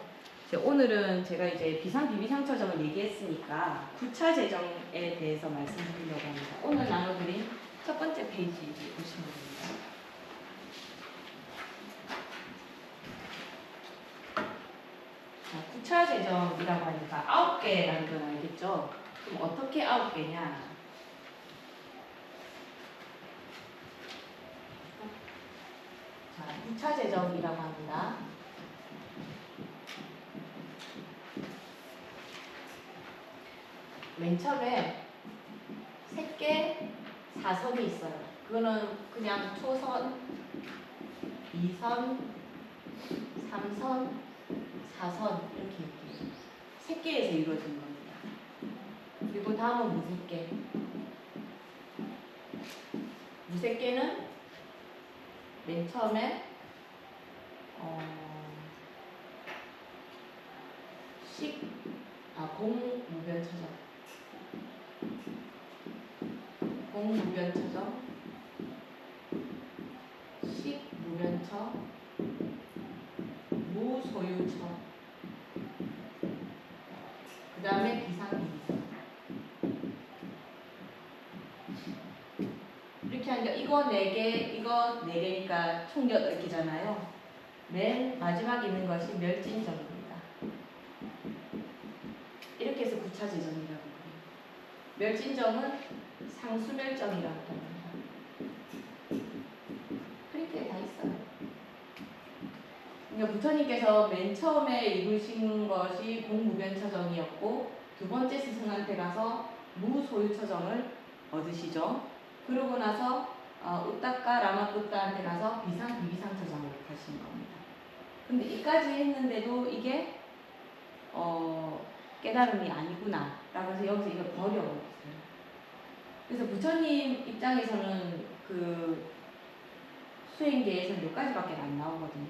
오늘은 제가 이제 비상비비상처정을 얘기했으니까 9차 재정에 대해서 말씀드리려고 합니다. 오늘 나눠드린 첫 번째 페이지 보시면 됩니다. 자, 9차 재정이라고 하니까 9개라는 건 알겠죠? 그럼 어떻게 9개냐? 자, 9차 재정이라고 합니다. 맨 처음에 셋개 4선이 있어요. 그거는 그냥 초선, 2선, 3선, 4선 이렇게 얘기해요. 세 개에서 이루어진 겁니다. 그리고 다음은 무색개. 무색개는 맨 처음에 공무변처정. 공무변처정, 식무변처, 무소유처, 그 다음에 비상비비상. 이렇게 하니까 이거 4개, 이거 4개니까 총 8개잖아요. 맨 마지막에 있는 것이 멸진정입니다. 이렇게 해서 9차 재정이라고 해요. 멸진정은 상수멸정이라고 합니다. 프린트에 다 있어요. 그러니까 부처님께서 맨 처음에 이루신 것이 공무변처정이었고 두 번째 스승한테 가서 무소유처정을 얻으시죠. 그러고 나서 우따까 라마푸타한테 가서 비상비비상처정을 가신 겁니다. 근데 이까지 했는데도 이게 깨달음이 아니구나 라고 해서 여기서 이걸 버려버렸어요. 그래서 부처님 입장에서는 그 수행계에서는 몇 가지밖에 안 나오거든요.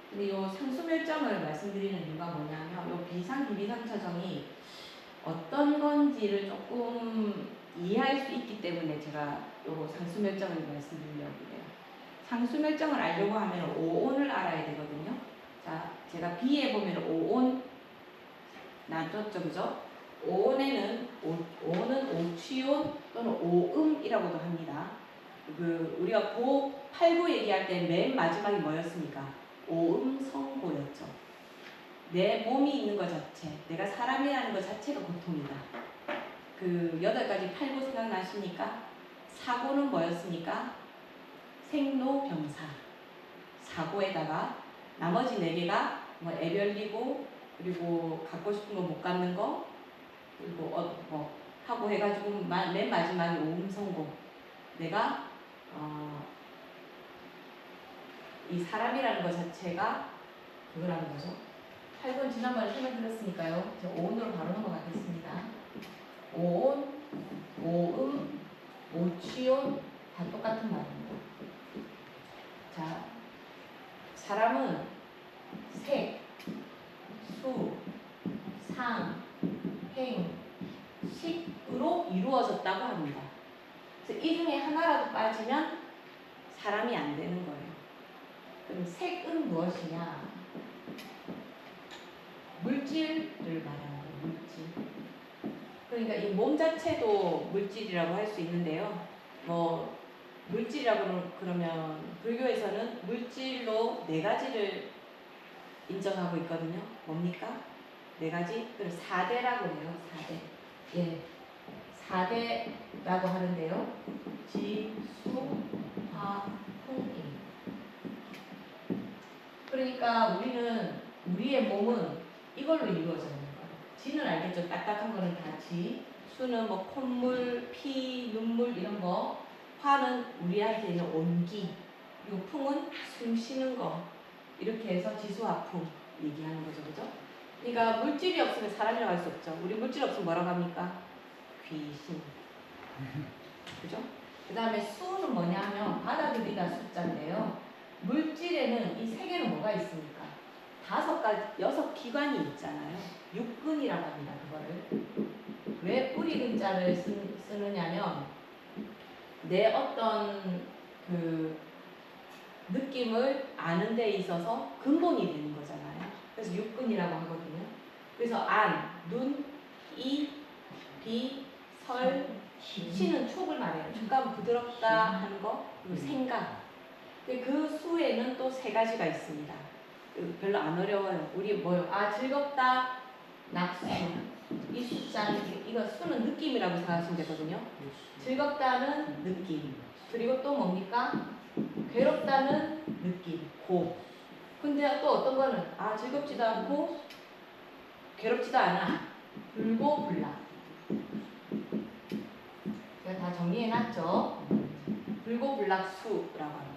근데 이 상수멸정을 말씀드리는 이유가 뭐냐면 이 비상비비상처정이 어떤 건지를 조금 이해할 수 있기 때문에 제가 이 상수멸정을 말씀드리려고 해요. 상수멸정을 알려고 하면 5온을 알아야 되거든요. 자, 제가 B에 보면 5온 놔뒀죠, 그죠? 5온에는 5온은 오취온 또는 오음이라고도 합니다. 우리가 8구 얘기할 때 맨 마지막이 뭐였습니까? 오음성고였죠. 내 몸이 있는 것 자체, 내가 사람이라는 것 자체가 고통이다. 8가지 8구 생각나십니까? 사고는 뭐였습니까? 생로병사 사고에다가 나머지 4개가 뭐 애별리고 그리고 갖고 싶은 거 못 갖는 거 그리고 뭐 하고 해가지고 맨 마지막에 오음성공. 내가 이 사람이라는 것 자체가 그거라는 거죠. 8번 지난번에 설명드렸으니까요. 제가 오온으로 바로 넘어가겠습니다. 오온, 오음, 오취온 다 똑같은 말입니다. 자, 사람은 색, 수, 상, 행, 식으로 이루어졌다고 합니다. 그래서 이 중에 하나라도 빠지면 사람이 안 되는 거예요. 그럼 색은 무엇이냐? 물질을 말하는 거예요. 물질. 그러니까 이 몸 자체도 물질이라고 할 수 있는데요. 뭐 물질이라고 그러면 불교에서는 물질로 4가지를 인정하고 있거든요. 뭡니까? 4가지? 그걸 4대라고 해요. 4대. 예. 4대라고 하는데요. 지, 수, 화, 풍입니다. 그러니까 우리의 몸은 이걸로 이루어져 있는 거예요. 지는 알겠죠? 딱딱한 거는 다 지. 수는 뭐 콧물, 피, 눈물 이런 거. 화는 우리한테 있는 온기. 그리고 풍은 숨 쉬는 거. 이렇게 해서 지수화풍 얘기하는 거죠. 그죠? 그러니까 물질이 없으면 사람이라고 할 수 없죠. 우리 물질 없으면 뭐라고 합니까? 귀신. 그죠? 그 다음에 수는 뭐냐면 받아들이다 숫자인데요. 물질에는 이 3개는 뭐가 있습니까? 5가지, 6기관이 있잖아요. 육근이라고 합니다. 그거를. 왜 뿌리 근자를 쓰느냐면 내 어떤 그 느낌을 아는 데 있어서 근본이 되는 거잖아요. 그래서 육근이라고 하거든요. 그래서 안, 눈, 이, 비, 설, 시는 촉을 말해요. 촉감 부드럽다 하는 거, 그리고 생각. 그 수에는 또 3가지가 있습니다. 별로 안 어려워요. 우리 뭐요? 즐겁다, 낙수. 이 숫자는, 이거 수는 느낌이라고 생각하시면 되거든요. 즐겁다는 느낌. 그리고 또 뭡니까? 괴롭다는 느낌, 고. 근데 또 어떤 거는 즐겁지도 않고 괴롭지도 않아. 불고불락. 제가 다 정리해놨죠. 불고불락수라고 합니다.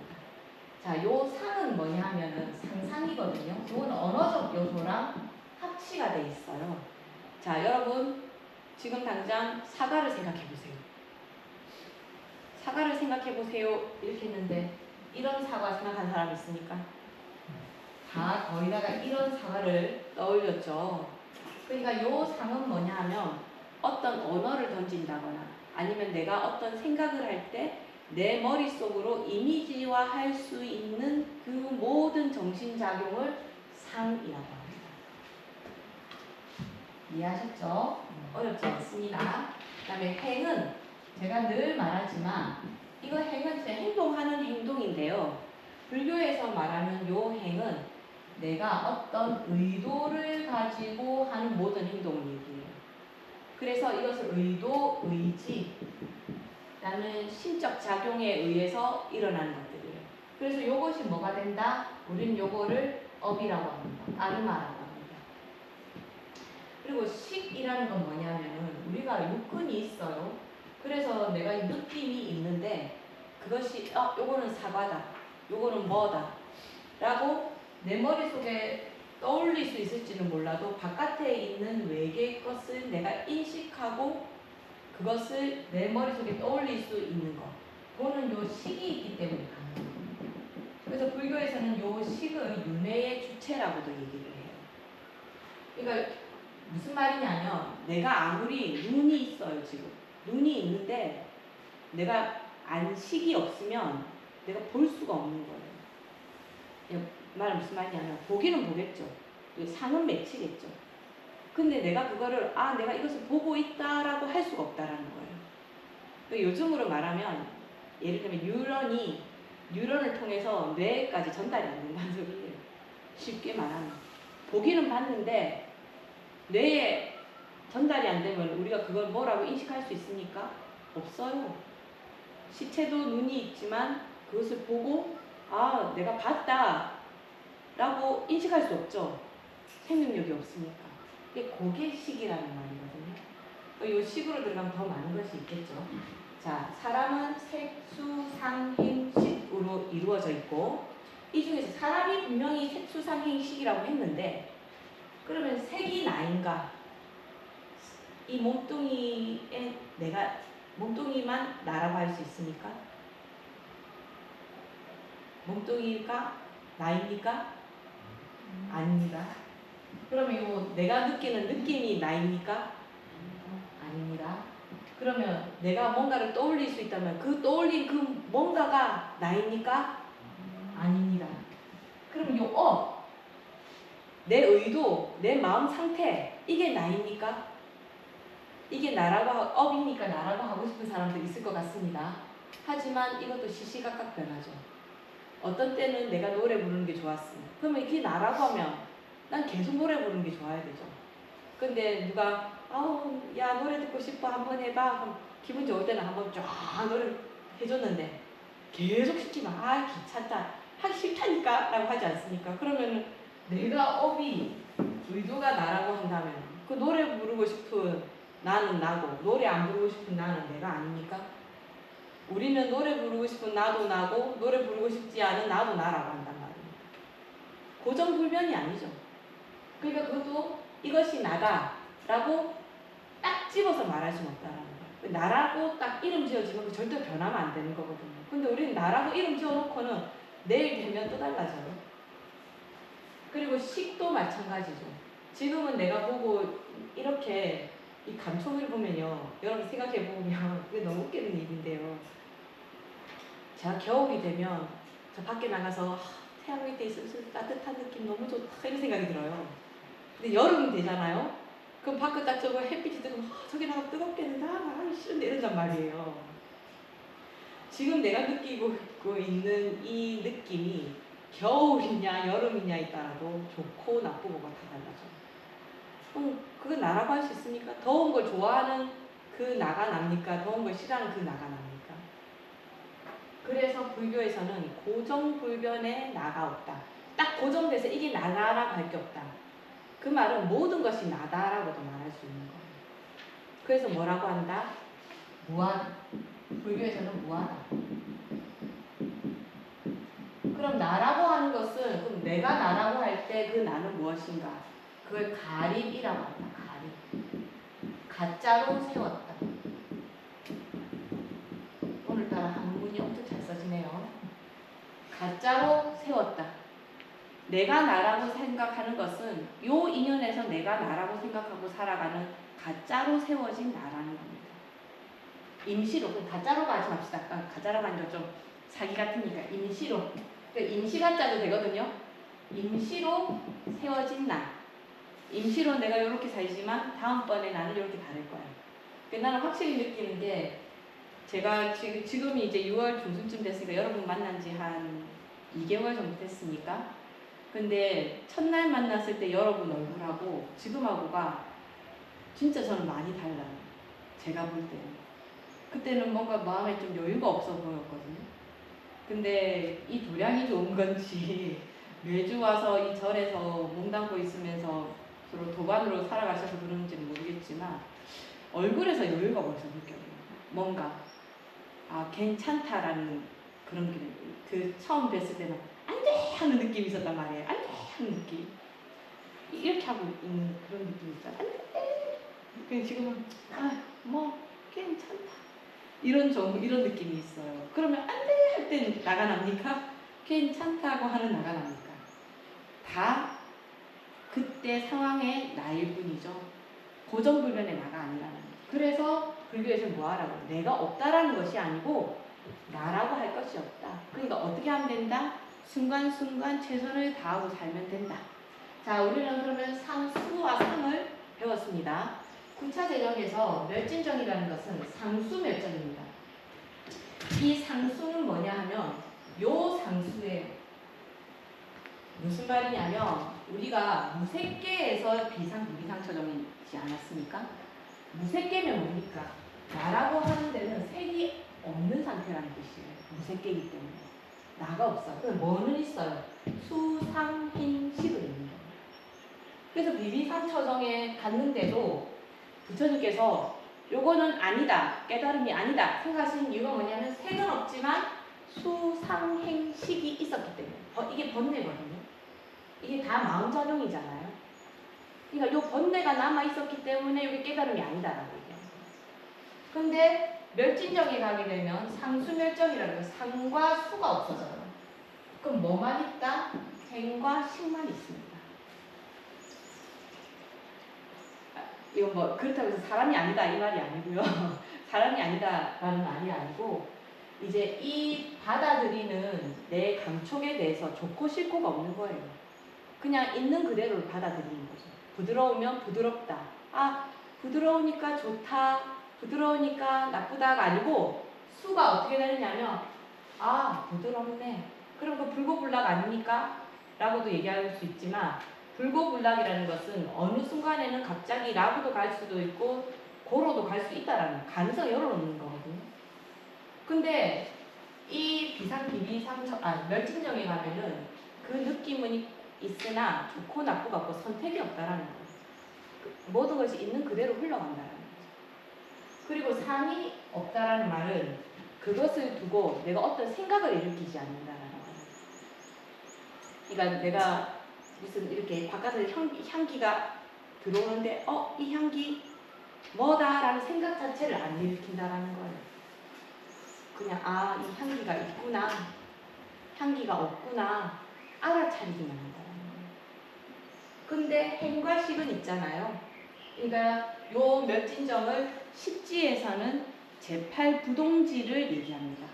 자, 요 상은 뭐냐 하면은 상상이거든요. 요거는 언어적 요소랑 합치가 돼 있어요. 자, 여러분 지금 당장 사과를 생각해 보세요. 사과를 생각해 보세요. 이렇게 했는데 이런 사과 생각한 사람 있습니까? 다 거기다가 이런 사과를 떠올렸죠. 그러니까 요 상은 뭐냐 하면 어떤 언어를 던진다거나 아니면 내가 어떤 생각을 할 때 내 머릿속으로 이미지화 할 수 있는 그 모든 정신작용을 상이라고 합니다. 이해하셨죠? 어렵지 않습니다. 그 다음에 행은 제가 늘 말하지만 이거 행은 진짜 행동하는 행동인데요. 불교에서 말하는 요 행은 내가 어떤 의도를 가지고 하는 모든 행동을 얘기해요. 그래서 이것을 의도, 의지, 라는 심적 작용에 의해서 일어나는 것들이에요. 그래서 이것이 뭐가 된다? 우리는 요거를 업이라고 합니다. 아르마라고 합니다. 그리고 식이라는 건 뭐냐면 우리가 육근이 있어요. 그래서 내가 이 느낌이 있는데 그것이 요거는 사과다. 요거는 뭐다. 라고 내 머릿속에 떠올릴 수 있을지는 몰라도 바깥에 있는 외계 것을 내가 인식하고 그것을 내 머릿속에 떠올릴 수 있는 것. 그거는 요 식이 있기 때문에 가능해요. 그래서 불교에서는 요 식을 윤회의 주체라고도 얘기를 해요. 그러니까 무슨 말이냐면 내가 아무리 눈이 있어요. 지금 눈이 있는데 내가 안식이 없으면 내가 볼 수가 없는 거예요. 말은 무슨 말이냐면 보기는 보겠죠. 상은 맺히겠죠. 근데 내가 그거를 내가 이것을 보고 있다라고 할 수가 없다라는 거예요. 그러니까 요즘으로 말하면 예를 들면 뉴런을 통해서 뇌까지 전달이 안 된다는 소리예요. 쉽게 말하면 보기는 봤는데 뇌에 전달이 안 되면 우리가 그걸 뭐라고 인식할 수 있습니까? 없어요. 시체도 눈이 있지만 그것을 보고 아 내가 봤다 라고 인식할 수 없죠. 생명력이 없으니까. 그게 식이라는 말이거든요. 이 식으로 들어가면 더 많은 것이 있겠죠. 자, 사람은 색, 수, 상, 행, 식으로 이루어져 있고 이 중에서 사람이 분명히 색, 수, 상, 행, 식이라고 했는데 그러면 색이 나인가? 이 몸뚱이만 나라고 할 수 있습니까? 몸뚱이가 나입니까? 아닙니다. 그러면 내가 느끼는 느낌이 나입니까? 아닙니다. 그러면 내가 뭔가를 떠올릴 수 있다면 그 떠올린 그 뭔가가 나입니까? 아닙니다. 그럼 내 의도, 내 마음 상태 이게 나입니까? 이게 업이니까 나라고 하고 싶은 사람도 있을 것 같습니다. 하지만 이것도 시시각각 변하죠. 어떤 때는 내가 노래 부르는 게 좋았어. 그러면 이게 나라고 하면 난 계속 노래 부르는 게 좋아야 되죠. 근데 누가 야 노래 듣고 싶어 한번 해봐. 그럼 기분 좋을 때는 한번 쫙 노래 해줬는데 계속 시키면 귀찮다. 하기 싫다니까 라고 하지 않습니까? 그러면 내가 의도가 나라고 한다면 그 노래 부르고 싶은 나는 나고 노래 안 부르고 싶은 나는 내가 아닙니까? 우리는 노래 부르고 싶은 나도 나고 노래 부르고 싶지 않은 나도 나라고 한단 말입니다. 고정불변이 아니죠. 그러니까 그것도 이것이 나다라고 딱 집어서 말할 수는 없다라는 거예요. 나라고 딱 이름 지어지면 절대 변하면 안 되는 거거든요. 근데 우리는 나라고 이름 지어놓고는 내일 되면 또 달라져요. 그리고 식도 마찬가지죠. 지금은 내가 보고 이렇게 이 감촉을 보면요. 여러분 생각해보면 이게 너무 웃기는 일인데요. 제가 겨울이 되면 저 밖에 나가서 태양 밑에 있으면서 따뜻한 느낌 너무 좋다 이런 생각이 들어요. 근데 여름이 되잖아요. 그럼 밖에 딱 저거 햇빛이 뜨면 저기 나가 뜨겁겠는데 나가기 싫은데 이런단 말이에요. 지금 내가 느끼고 있는 이 느낌이 겨울이냐 여름이냐에 따라도 좋고 나쁘고가 다 달라져. 그건 나라고 할 수 있습니까? 더운 걸 좋아하는 그 나가 납니까? 더운 걸 싫어하는 그 나가 납니까? 그래서 불교에서는 고정불변의 나가 없다. 딱 고정돼서 이게 나다라고 할 게 없다. 그 말은 모든 것이 나다라고도 말할 수 있는 거예요. 그래서 뭐라고 한다? 무한. 불교에서는 무하다. 그럼 나라고 하는 것은 그럼 내가 나라고 할 때 그 나는 무엇인가? 그걸 가립이라고 한다. 가립. 가짜로 세웠다. 오늘따라 한문이 엄청 잘 써지네요. 가짜로 세웠다. 내가 나라고 생각하는 것은 요 인연에서 내가 나라고 생각하고 살아가는 가짜로 세워진 나라는 겁니다. 임시로, 가짜로 가지 맙시다. 가짜라고 하니까 좀 사기 같으니까 임시로. 임시가짜도 되거든요. 임시로 세워진 나. 임시로 내가 이렇게 살지만 다음번에 나는 이렇게 다를 거야. 나는 확실히 느끼는 게 제가 지금이 이제 6월 중순쯤 됐으니까 여러분 만난 지 한 2개월 정도 됐으니까. 근데 첫날 만났을 때 여러분 얼굴하고 지금하고가 진짜 저는 많이 달라요. 제가 볼 때는. 그때는 뭔가 마음에 좀 여유가 없어 보였거든요. 근데 이 도량이 좋은 건지 매주 와서 이 절에서 몸 담고 있으면서 서로 도반으로 살아가셔서 그런지는 모르겠지만 얼굴에서 여유가 벌써 느껴져요. 뭔가 괜찮다라는 그런 그 처음 뵀을 때는 안 돼! 하는 느낌이 있었단 말이에요. 안 돼! 하는 느낌. 이렇게 하고 있는 그런 느낌이 있잖아요. 안 돼! 근데 지금은 괜찮다. 이런 느낌이 있어요. 그러면 안 돼! 할 때는 나가 납니까? 괜찮다고 하는 나가 납니까? 다 그때 상황의 나일 뿐이죠. 고정불변의 나가 아니라는 거예요. 그래서 불교에서는 뭐하라고? 내가 없다라는 것이 아니고 나라고 할 것이 없다. 그러니까 어떻게 하면 된다? 순간순간 최선을 다하고 살면 된다. 자, 우리는 그러면 상수와 상을 배웠습니다. 9차 재정에서 멸진정이라는 것은 상수 멸정입니다. 이 상수는 뭐냐 하면 요 상수에 무슨 말이냐면 우리가 무색계에서 비상, 무비상처정이지 않았습니까? 무색계면 뭡니까? 나라고 하는 데는 색이 없는 상태라는 뜻이에요. 무색계이기 때문에. 나가 없어요. 그럼 뭐는 있어요? 수상행식은 있는 거예요. 그래서 비비삼처정에 갔는데도 부처님께서 요거는 아니다, 깨달음이 아니다 생각하신 이유가 뭐냐면 색은 없지만 수상행식이 있었기 때문에. 이게 번뇌거든요. 이게 다 마음작용이잖아요. 그러니까 요 번뇌가 남아 있었기 때문에 이게 깨달음이 아니다라고 얘기하는 거예요. 근데 멸진정에 가게 되면 상수멸정이라는 상과 수가 없어져요. 그럼 뭐만 있다? 행과 식만 있습니다. 이거 뭐 그렇다고 해서 사람이 아니다 이 말이 아니고요. 사람이 아니다라는 말이 아니고 이제 이 받아들이는 내 감촉에 대해서 좋고 싫고가 없는 거예요. 그냥 있는 그대로를 받아들이는 거죠. 부드러우면 부드럽다. 아, 부드러우니까 좋다. 부드러우니까 나쁘다가 아니고 수가 어떻게 되느냐면 아, 부드럽네. 그럼 그 불고불락 아닙니까? 라고도 얘기할 수 있지만 불고불락이라는 것은 어느 순간에는 갑자기 라고도 갈 수도 있고 고로도 갈 수 있다라는 가능성을 열어놓는 거거든요. 근데 이 멸진정에 가면은 그 느낌은 있으나 좋고 나쁘가 없고 선택이 없다라는 거예요. 모든 것이 있는 그대로 흘러간다라는 거죠. 그리고 상이 없다라는 말은 그것을 두고 내가 어떤 생각을 일으키지 않는다라는 거예요. 그러니까 내가 무슨 이렇게 바깥에서 향기가 들어오는데 이 향기 뭐다라는 생각 자체를 안 일으킨다라는 거예요. 그냥 이 향기가 있구나, 향기가 없구나 알아차리기만 한다는 거예요. 근데 행과 식은 있잖아요. 그러니까 요 멸진정을 십지에서는 제8부동지를 얘기합니다.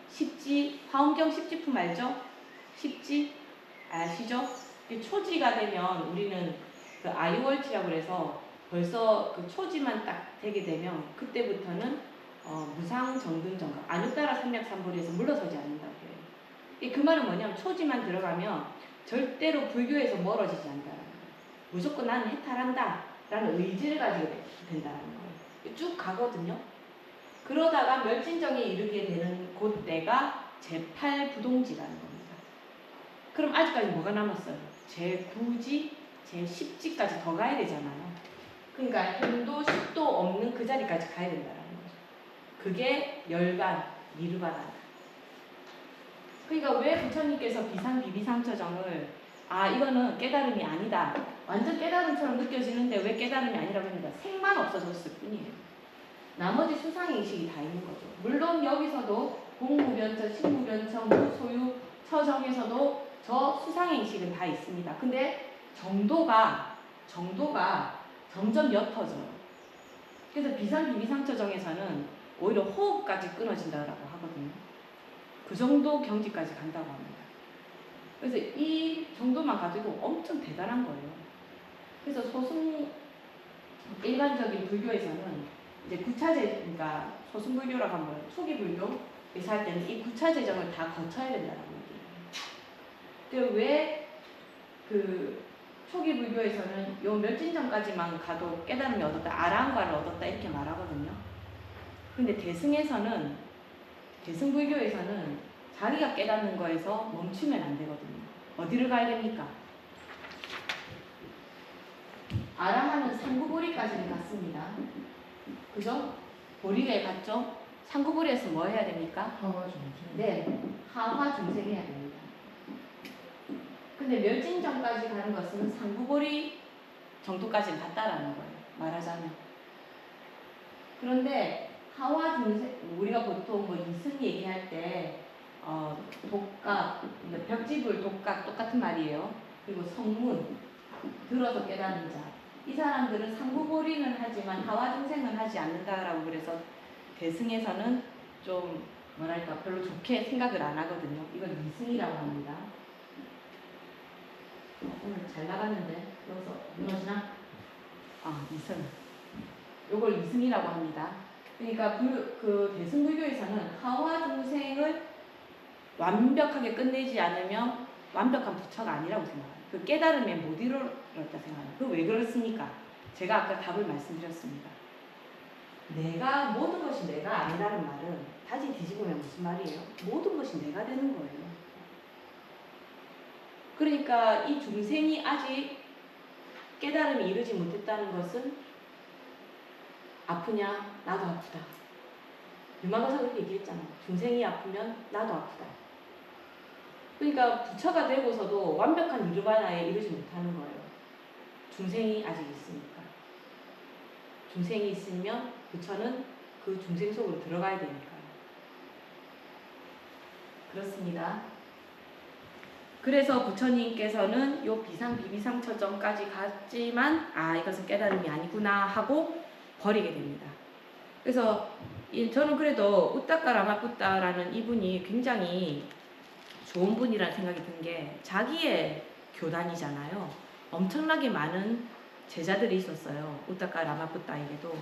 십지, 화엄경 십지품 알죠? 십지 아시죠? 초지가 되면 우리는 그 아유월치라고 그래서 벌써 그 초지만 딱 되게 되면 그때부터는 무상정등정각 안육따라 삼략삼보리에서 물러서지 않는다고 해요. 그 말은 뭐냐면 초지만 들어가면 절대로 불교에서 멀어지지 않는다는 거예요. 무조건 나는 해탈한다 라는 의지를 가지게 된다는 거예요. 쭉 가거든요. 그러다가 멸진정에 이르게 되는 그때가 제8부동지라는 겁니다. 그럼 아직까지 뭐가 남았어요? 제9지, 제10지까지 더 가야 되잖아요. 그러니까 행도, 식도 없는 그 자리까지 가야 된다는 거죠. 그게 열반, 니르바나다. 그러니까 왜 부처님께서 비비상처정을 이거는 깨달음이 아니다. 완전 깨달음처럼 느껴지는데 왜 깨달음이 아니라고 합니다. 색만 없어졌을 뿐이에요. 나머지 수상의식이 다 있는 거죠. 물론 여기서도 공무변처, 식무변처, 무소유, 처정에서도 저 수상의식은 다 있습니다. 근데 정도가 점점 옅어져요. 그래서 비비상처정에서는 오히려 호흡까지 끊어진다고 하거든요. 그 정도 경지까지 간다고 합니다. 그래서 이 정도만 가지고 엄청 대단한 거예요. 그래서 일반적인 불교에서는 이제 구차제, 그러니까 소승불교라고 하면 초기 불교에서 할 때는 이 구차제정을 다 거쳐야 된다는 얘기예요. 왜 그 초기 불교에서는 요 멸진정까지만 가도 깨달음이 얻었다, 아라한과를 얻었다 이렇게 말하거든요. 근데 대승불교에서는 자기가 깨닫는 거에서 멈추면 안 되거든요. 어디를 가야 됩니까? 아라하는 상구보리까지는 갔습니다. 그죠? 보리에 갔죠? 상구보리에서 뭐 해야 됩니까? 하와중생. 네, 하화중생 해야 됩니다. 근데 멸진정까지 가는 것은 상구보리 정도까지는 갔다라는 거예요. 말하자면. 그런데 하화중생, 우리가 보통 뭐 이승 얘기할 때 독각, 벽지불, 독각 똑같은 말이에요. 그리고 성문, 들어서 깨닫는 자. 이 사람들은 상구보리는 하지만 하화중생은 하지 않는다라고 그래서 대승에서는 좀 뭐랄까 별로 좋게 생각을 안 하거든요. 이걸 이승이라고 합니다. 오늘 잘 나갔는데 여기서 무너지나? 이승. 요걸 이승이라고 합니다. 그러니까 그 대승불교에서는 하화중생을 완벽하게 끝내지 않으면 완벽한 부처가 아니라고 생각해요. 그 깨달음에 못 이뤘다 생각해요. 그 왜 그렇습니까? 제가 아까 답을 말씀드렸습니다. 내가 모든 것이 내가 아니라는 말은 다시 뒤집으면 무슨 말이에요? 모든 것이 내가 되는 거예요. 그러니까 이 중생이 아직 깨달음이 이르지 못했다는 것은 아프냐? 나도 아프다. 유마가사가 그렇게 얘기했잖아. 중생이 아프면 나도 아프다. 그러니까 부처가 되고서도 완벽한 니르바나에 이르지 못하는 거예요. 중생이 아직 있으니까. 중생이 있으면 부처는 그 중생 속으로 들어가야 되니까요. 그렇습니다. 그래서 부처님께서는 요 비상비비상처점까지 갔지만 이것은 깨달음이 아니구나 하고 버리게 됩니다. 그래서 저는 그래도 우따까 라마푸따라는 이분이 굉장히 좋은 분이라는 생각이 든 게 자기의 교단이잖아요. 엄청나게 많은 제자들이 있었어요. 우따까 라마푸따에게도.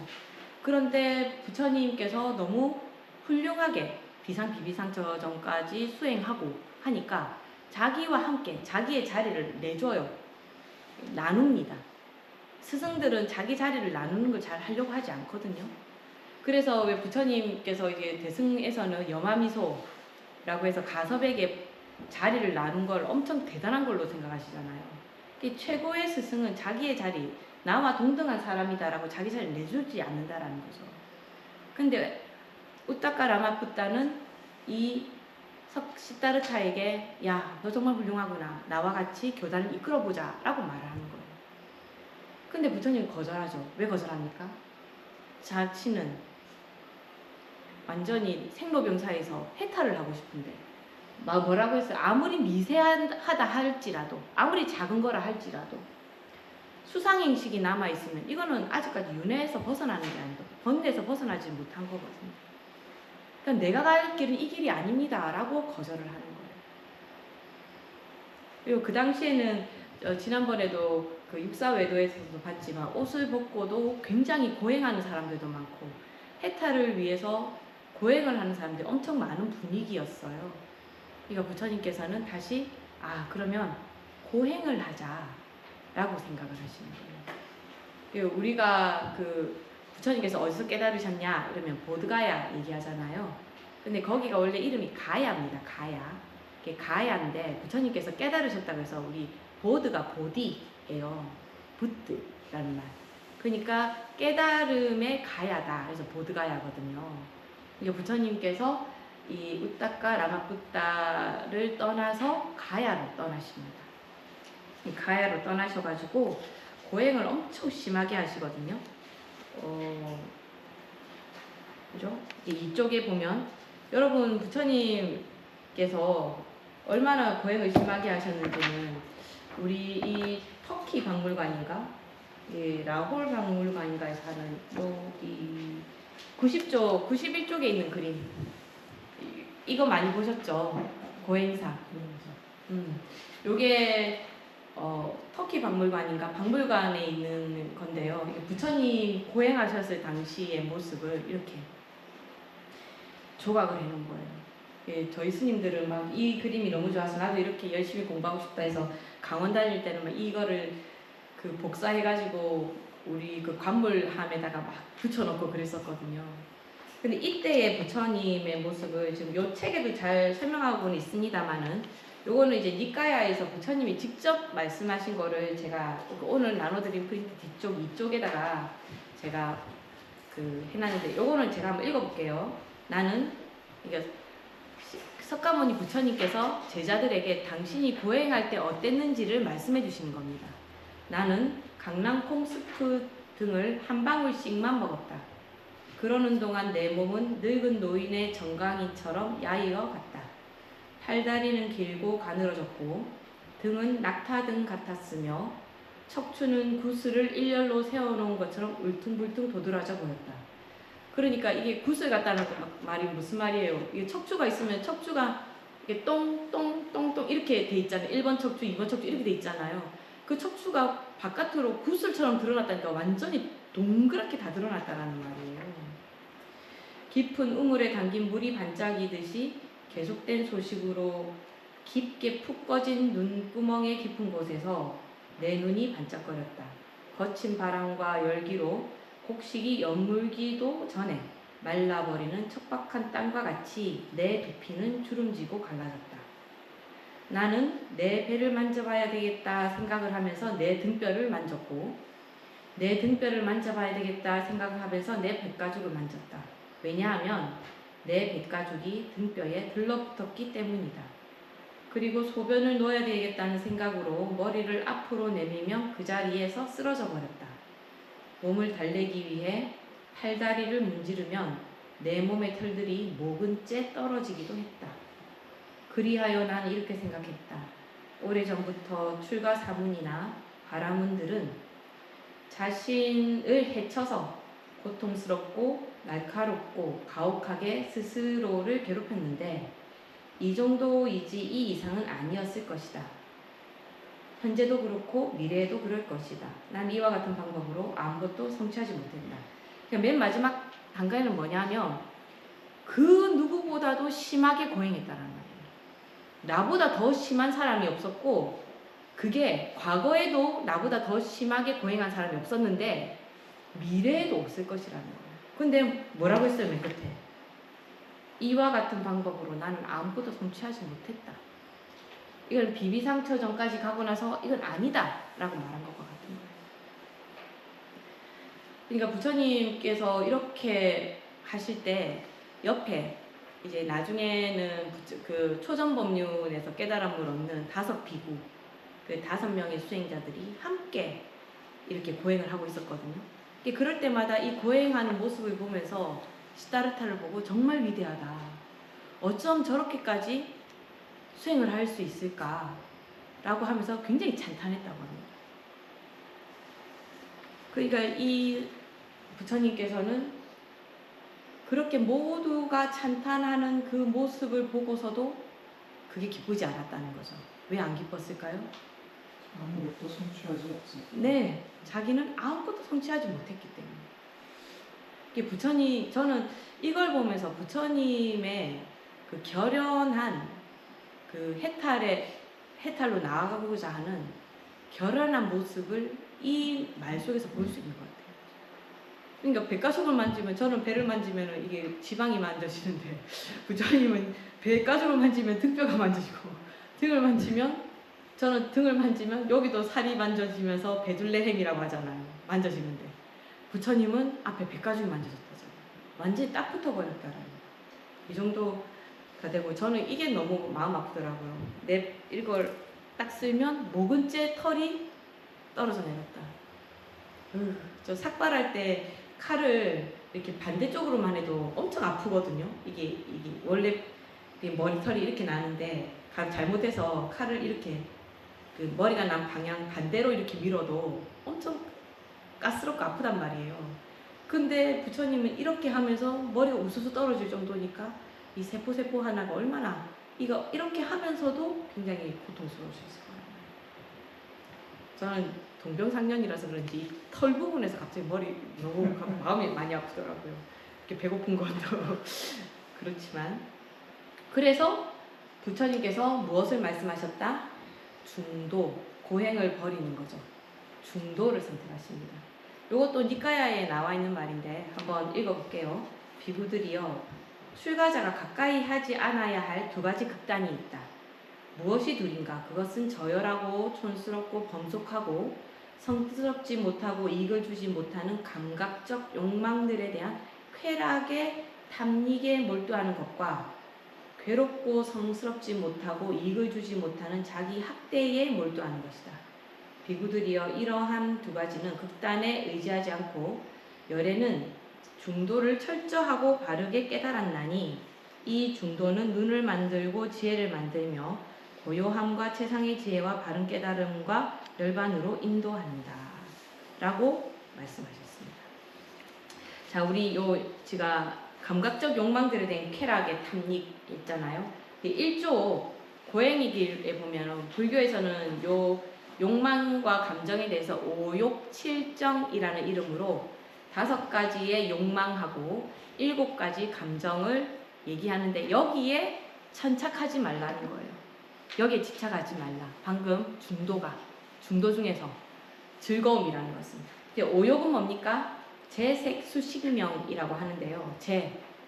그런데 부처님께서 너무 훌륭하게 비상비비상처점까지 수행하고 하니까 자기와 함께 자기의 자리를 내줘요. 나눕니다. 스승들은 자기 자리를 나누는 걸 잘 하려고 하지 않거든요. 그래서 왜 부처님께서 이제 대승에서는 여마미소라고 해서 가섭에게 자리를 나눈 걸 엄청 대단한 걸로 생각하시잖아요. 최고의 스승은 자기의 자리, 나와 동등한 사람이다라고 자기 자리를 내주지 않는다라는 거죠. 근데 우따까 라마푸따는 이 시다르타에게 야, 너 정말 훌륭하구나. 나와 같이 교단을 이끌어보자 라고 말을 하는 거예요. 근데 부처님은 거절하죠. 왜 거절합니까? 자신은 완전히 생로병사에서 해탈을 하고 싶은데 뭐라고 했어요? 아무리 미세하다 할지라도 아무리 작은 거라 할지라도 수상행식이 남아있으면 이거는 아직까지 윤회에서 벗어나는 게 아니고 번뇌에서 벗어나지 못한 거거든요. 그러니까 내가 갈 길은 이 길이 아닙니다 라고 거절을 하는 거예요. 그리고 그 당시에는 지난번에도 그 육사외도에서도 봤지만 옷을 벗고도 굉장히 고행하는 사람들도 많고 해탈을 위해서 고행을 하는 사람들이 엄청 많은 분위기였어요. 그러니까 부처님께서는 다시 그러면 고행을 하자라고 생각을 하시는 거예요. 우리가 부처님께서 어디서 깨달으셨냐 이러면 보드가야 얘기하잖아요. 근데 거기가 원래 이름이 가야입니다. 가야. 이게 가야인데 부처님께서 깨달으셨다고 해서 우리 보드가 보디예요. 부트라는 말. 그러니까 깨달음의 가야다. 그래서 보드가야거든요. 그러니까 부처님께서 이 우따까 라마푸따를 떠나서 가야로 떠나십니다. 이 가야로 떠나셔가지고 고행을 엄청 심하게 하시거든요. 그죠? 이쪽에 보면 여러분 부처님께서 얼마나 고행을 심하게 하셨는지는 우리 이 터키 박물관인가? 라홀 박물관인가에서 하는 여기 90쪽, 91쪽에 있는 그림 이거 많이 보셨죠? 고행사. 요게 터키 박물관인가 박물관에 있는 건데요. 부처님 고행하셨을 당시의 모습을 이렇게 조각을 해놓은 거예요. 저희 스님들은 막 이 그림이 너무 좋아서 나도 이렇게 열심히 공부하고 싶다 해서 강원 다닐 때는 막 이거를 복사해가지고 우리 관물함에다가 막 붙여놓고 그랬었거든요. 근데 이때의 부처님의 모습을 지금 요 책에도 잘 설명하고는 있습니다만은 요거는 이제 니까야에서 부처님이 직접 말씀하신 거를 제가 오늘 나눠드린 프린트 뒤쪽 이쪽에다가 제가 해놨는데 요거는 제가 한번 읽어볼게요. 나는 이게 석가모니 부처님께서 제자들에게 당신이 고행할 때 어땠는지를 말씀해 주시는 겁니다. 나는 강낭콩 스프 등을 한 방울씩만 먹었다. 그러는 동안 내 몸은 늙은 노인의 정강이처럼 야이어 갔다. 팔다리는 길고 가늘어졌고 등은 낙타등 같았으며 척추는 구슬을 일렬로 세워놓은 것처럼 울퉁불퉁 도드라져 보였다. 그러니까 이게 구슬 같다는 말이 무슨 말이에요? 이게 척추가 있으면 척추가 이게 똥똥똥똥 이렇게 돼 있잖아요. 1번 척추, 2번 척추 이렇게 돼 있잖아요. 그 척추가 바깥으로 구슬처럼 드러났다니까 완전히 동그랗게 다 드러났다는 말이에요. 깊은 우물에 담긴 물이 반짝이듯이 계속된 소식으로 깊게 푹 꺼진 눈구멍의 깊은 곳에서 내 눈이 반짝거렸다. 거친 바람과 열기로 곡식이 연물기도 전에 말라버리는 척박한 땅과 같이 내 두피는 주름지고 갈라졌다. 나는 내 배를 만져봐야 되겠다 생각을 하면서 내 등뼈를 만졌고 내 등뼈를 만져봐야 되겠다 생각을 하면서 내 뱃가죽을 만졌다. 왜냐하면 내 뱃가죽이 등뼈에 들러붙었기 때문이다. 그리고 소변을 놓아야 되겠다는 생각으로 머리를 앞으로 내밀며 그 자리에서 쓰러져 버렸다. 몸을 달래기 위해 팔다리를 문지르면 내 몸의 털들이 목은째 떨어지기도 했다. 그리하여 난 이렇게 생각했다. 오래전부터 출가 사문이나 바라문들은 자신을 해쳐서 고통스럽고 날카롭고 가혹하게 스스로를 괴롭혔는데 이 정도이지 이 이상은 아니었을 것이다. 현재도 그렇고 미래에도 그럴 것이다. 난 이와 같은 방법으로 아무것도 성취하지 못했다. 그러니까 맨 마지막 단가에는 뭐냐면 그 누구보다도 심하게 고행했다는 말이에요. 나보다 더 심한 사람이 없었고 그게 과거에도 나보다 더 심하게 고행한 사람이 없었는데 미래에도 없을 것이라는 거예요. 근데 뭐라고 했어요 맨 끝에? 이와 같은 방법으로 나는 아무것도 성취하지 못했다. 이건 비비상처전까지 가고 나서 이건 아니다 라고 말한 것과 같은 거예요. 그러니까 부처님께서 이렇게 하실 때 옆에 이제 나중에는 그 초전법륜에서 깨달음을 얻는 5비구, 그 5명의 수행자들이 함께 이렇게 고행을 하고 있었거든요. 그럴 때마다 이 고행하는 모습을 보면서 시다르타를 보고 정말 위대하다. 어쩜 저렇게까지 수행을 할 수 있을까? 라고 하면서 굉장히 찬탄했다고 합니다. 그러니까 이 부처님께서는 그렇게 모두가 찬탄하는 그 모습을 보고서도 그게 기쁘지 않았다는 거죠. 왜 안 기뻤을까요? 아무것도 성취하지 않습니다. 네, 자기는 아무것도 성취하지 못했기 때문에. 이게 부처님, 저는 이걸 보면서 부처님의 그 결연한 그 해탈로 나아가고자 하는 결연한 모습을 이 말 속에서 볼 수 있는 것 같아요. 그러니까 뱃가죽을 만지면, 저는 배를 만지면 이게 지방이 만져지는데 부처님은 뱃가죽을 만지면 등뼈가 만져지고, 등을 만지면, 저는 등을 만지면 여기도 살이 만져지면서 배둘레행이라고 하잖아요. 만져지는데 부처님은 앞에 뱃가죽이 만져졌다잖아요. 완전히 딱 붙어버렸다라는 이 정도가 되고, 저는 이게 너무 마음 아프더라고요. 이걸 딱 쓸면 목은째 털이 떨어져 내렸다. 저 삭발할 때 칼을 이렇게 반대쪽으로만 해도 엄청 아프거든요. 이게 원래 머리털이 이렇게 나는데 잘못해서 칼을 이렇게 그 머리가 난 방향 반대로 이렇게 밀어도 엄청 가스럽고 아프단 말이에요. 근데 부처님은 이렇게 하면서 머리가 우수수 떨어질 정도니까 이 세포 하나가 얼마나 이거 이렇게 하면서도 굉장히 고통스러울 수 있을 거예요. 저는 동병상련이라서 그런지 털 부분에서 갑자기 머리 너무 마음이 많이 아프더라고요. 이렇게 배고픈 것도 그렇지만, 그래서 부처님께서 무엇을 말씀하셨다? 중도, 고행을 버리는 거죠. 중도를 선택하십니다. 이것도 니카야에 나와 있는 말인데 한번 읽어볼게요. 비구들이여, 출가자가 가까이 하지 않아야 할 2가지 극단이 있다. 무엇이 둘인가? 그것은 저열하고 촌스럽고 범속하고 성스럽지 못하고 이익을 주지 못하는 감각적 욕망들에 대한 쾌락에 탐닉에 몰두하는 것과 괴롭고 성스럽지 못하고 이익을 주지 못하는 자기 학대에 몰두하는 것이다. 비구들이여, 이러한 2가지는 극단에 의지하지 않고 열에는 중도를 철저하고 바르게 깨달았나니 이 중도는 눈을 만들고 지혜를 만들며 고요함과 최상의 지혜와 바른 깨달음과 열반으로 인도한다 라고 말씀하셨습니다. 자, 우리 제가 감각적 욕망들에 대한 쾌락의 탐닉 있잖아요. 1조 고행이길에 보면 불교에서는 요 욕망과 감정에 대해서 5욕7정이라는 이름으로 5가지의 욕망하고 7가지 감정을 얘기하는데, 여기에 천착하지 말라는 거예요. 여기에 집착하지 말라. 방금 중도 중에서 즐거움이라는 것은. 5욕은 뭡니까? 재색수식명이라고 하는데요.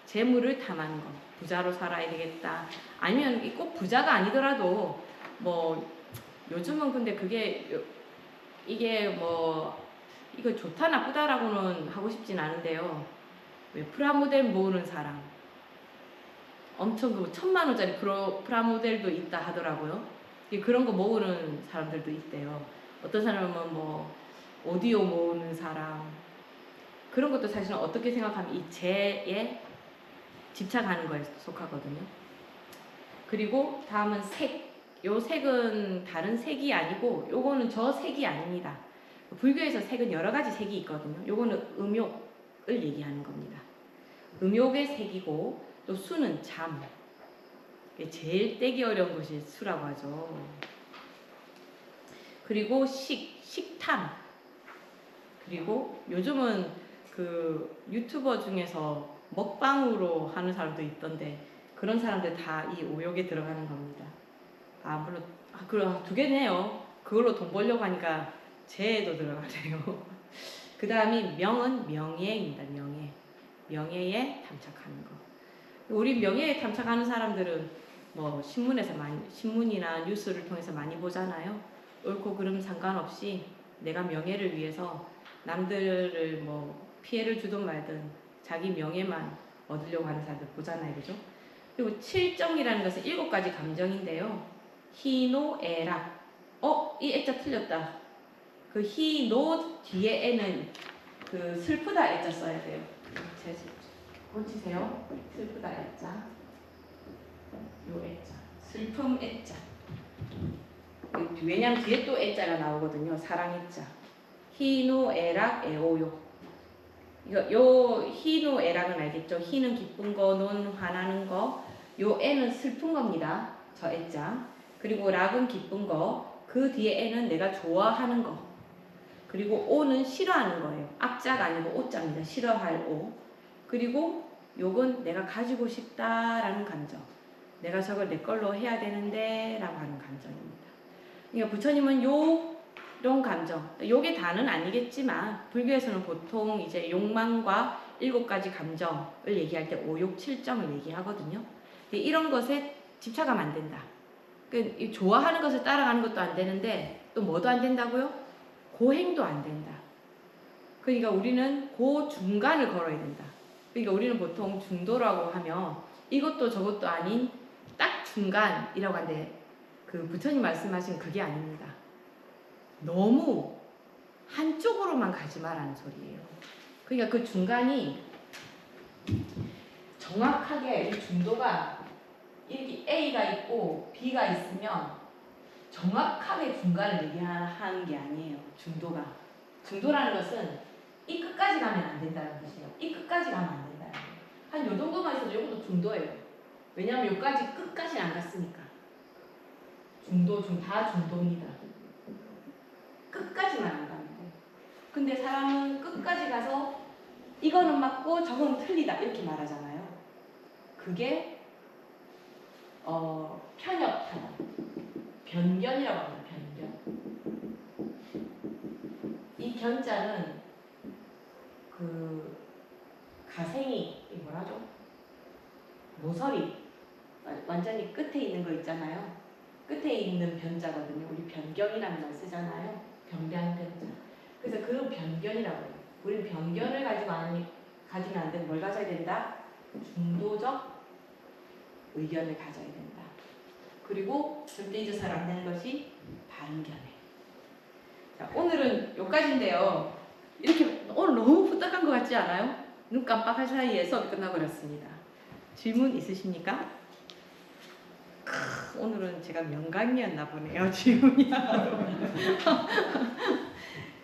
재물을 탐하는 거. 부자로 살아야 되겠다. 아니면 꼭 부자가 아니더라도 뭐 요즘은 근데 이게 뭐 이거 좋다 나쁘다라고는 하고 싶진 않은데요. 왜 프라모델 모으는 사람 엄청 그 1,000만 원짜리 프라모델도 있다 하더라고요. 그런 거 모으는 사람들도 있대요. 어떤 사람은 뭐 오디오 모으는 사람 그런 것도 사실은 어떻게 생각하면 이 재에 집착하는 거에 속하거든요. 그리고 다음은 색. 요 색은 다른 색이 아니고 요거는 저 색이 아닙니다. 불교에서 색은 여러 가지 색이 있거든요. 요거는 음욕을 얘기하는 겁니다. 음욕의 색이고 또 수는 잠. 제일 떼기 어려운 것이 수라고 하죠. 그리고 식탐. 그리고 요즘은 그 유튜버 중에서 먹방으로 하는 사람도 있던데 그런 사람들 다 이 오욕에 들어가는 겁니다. 물론 그럼 2개네요. 그걸로 돈 벌려고 하니까 재에도 들어가네요. 그 다음이 명은 명예입니다. 명예에 탐착하는 거. 우리 명예에 탐착하는 사람들은 뭐 신문이나 뉴스를 통해서 많이 보잖아요. 옳고 그름 상관없이 내가 명예를 위해서 남들을 뭐 피해를 주든 말든 자기 명예만 얻으려고 하는 사람들 보잖아요. 그죠? 그리고 7정이라는 것은 7가지 감정인데요. 희노애락. 이 애자 틀렸다. 그 희노 뒤에 애는 그 슬프다 애자 써야 돼요. 고치세요. 슬프다 애자. 요 애자. 슬픔 애자. 왜냐면 뒤에 또 애자가 나오거든요. 사랑 애자. 희노애락 애오욕. 요 희노애락은 알겠죠? 희는 기쁜 거, 노는 화나는 거, 요 애는 슬픈 겁니다. 저 애자. 그리고 락은 기쁜 거, 그 뒤에 애는 내가 좋아하는 거. 그리고 오는 싫어하는 거예요. 악자가 아니고 오자입니다. 싫어할 오. 그리고 욕은 내가 가지고 싶다라는 감정. 내가 저걸 내 걸로 해야 되는데 라고 하는 감정입니다. 그러니까 부처님은 이런 감정, 욕의 다는 아니겠지만 불교에서는 보통 이제 욕망과 7가지 감정을 얘기할 때 5욕 7정을 얘기하거든요. 이런 것에 집착하면 안 된다. 그러니까 좋아하는 것을 따라가는 것도 안 되는데 또 뭐도 안 된다고요? 고행도 안 된다. 그러니까 우리는 그 중간을 걸어야 된다. 그러니까 우리는 보통 중도라고 하면 이것도 저것도 아닌 딱 중간이라고 하는데 그 부처님 말씀하신 그게 아닙니다. 너무 한쪽으로만 가지 마라는 소리예요. 그러니까 그 중간이 정확하게 이 중도가 이렇게 A가 있고 B가 있으면 정확하게 중간을 얘기하는 게 아니에요. 중도라는 것은 이 끝까지 가면 안 된다는 뜻이에요. 이 끝까지 가면 안 된다는 거예요. 한 요 정도만 있어도 이것도 중도예요. 왜냐하면 요까지 끝까지는 안 갔으니까. 다 중도입니다. 끝까지만 안 가면 돼요. 근데 사람은 끝까지 가서 이거는 맞고 저거는 틀리다 이렇게 말하잖아요. 그게 편협하다. 변견이라고 합니다. 변견. 이 견자는 그 가생이 뭐라죠? 모서리 완전히 끝에 있는 거 있잖아요. 끝에 있는 변자거든요. 우리 변경이라는 말 쓰잖아요. 변변 변자. 그래서 그 변견이라고 해요. 우리 변견을 가지면 안 되는 뭘 가져야 된다? 중도적 의견을 가져야 된다. 그리고 절대 잊어서는 안 되는 것이 바른 견해. 자, 오늘은 여기까지인데요. 이렇게 오늘 너무 후딱한 것 같지 않아요? 눈 깜빡할 사이에 수업이 끝나버렸습니다. 질문 있으십니까? 오늘은 제가 명강이었나 보네요. 질문이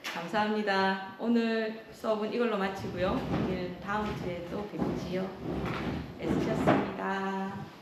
감사합니다. 오늘 수업은 이걸로 마치고요. 우리는 다음 주에 또 뵙지요. 애쓰셨습니다.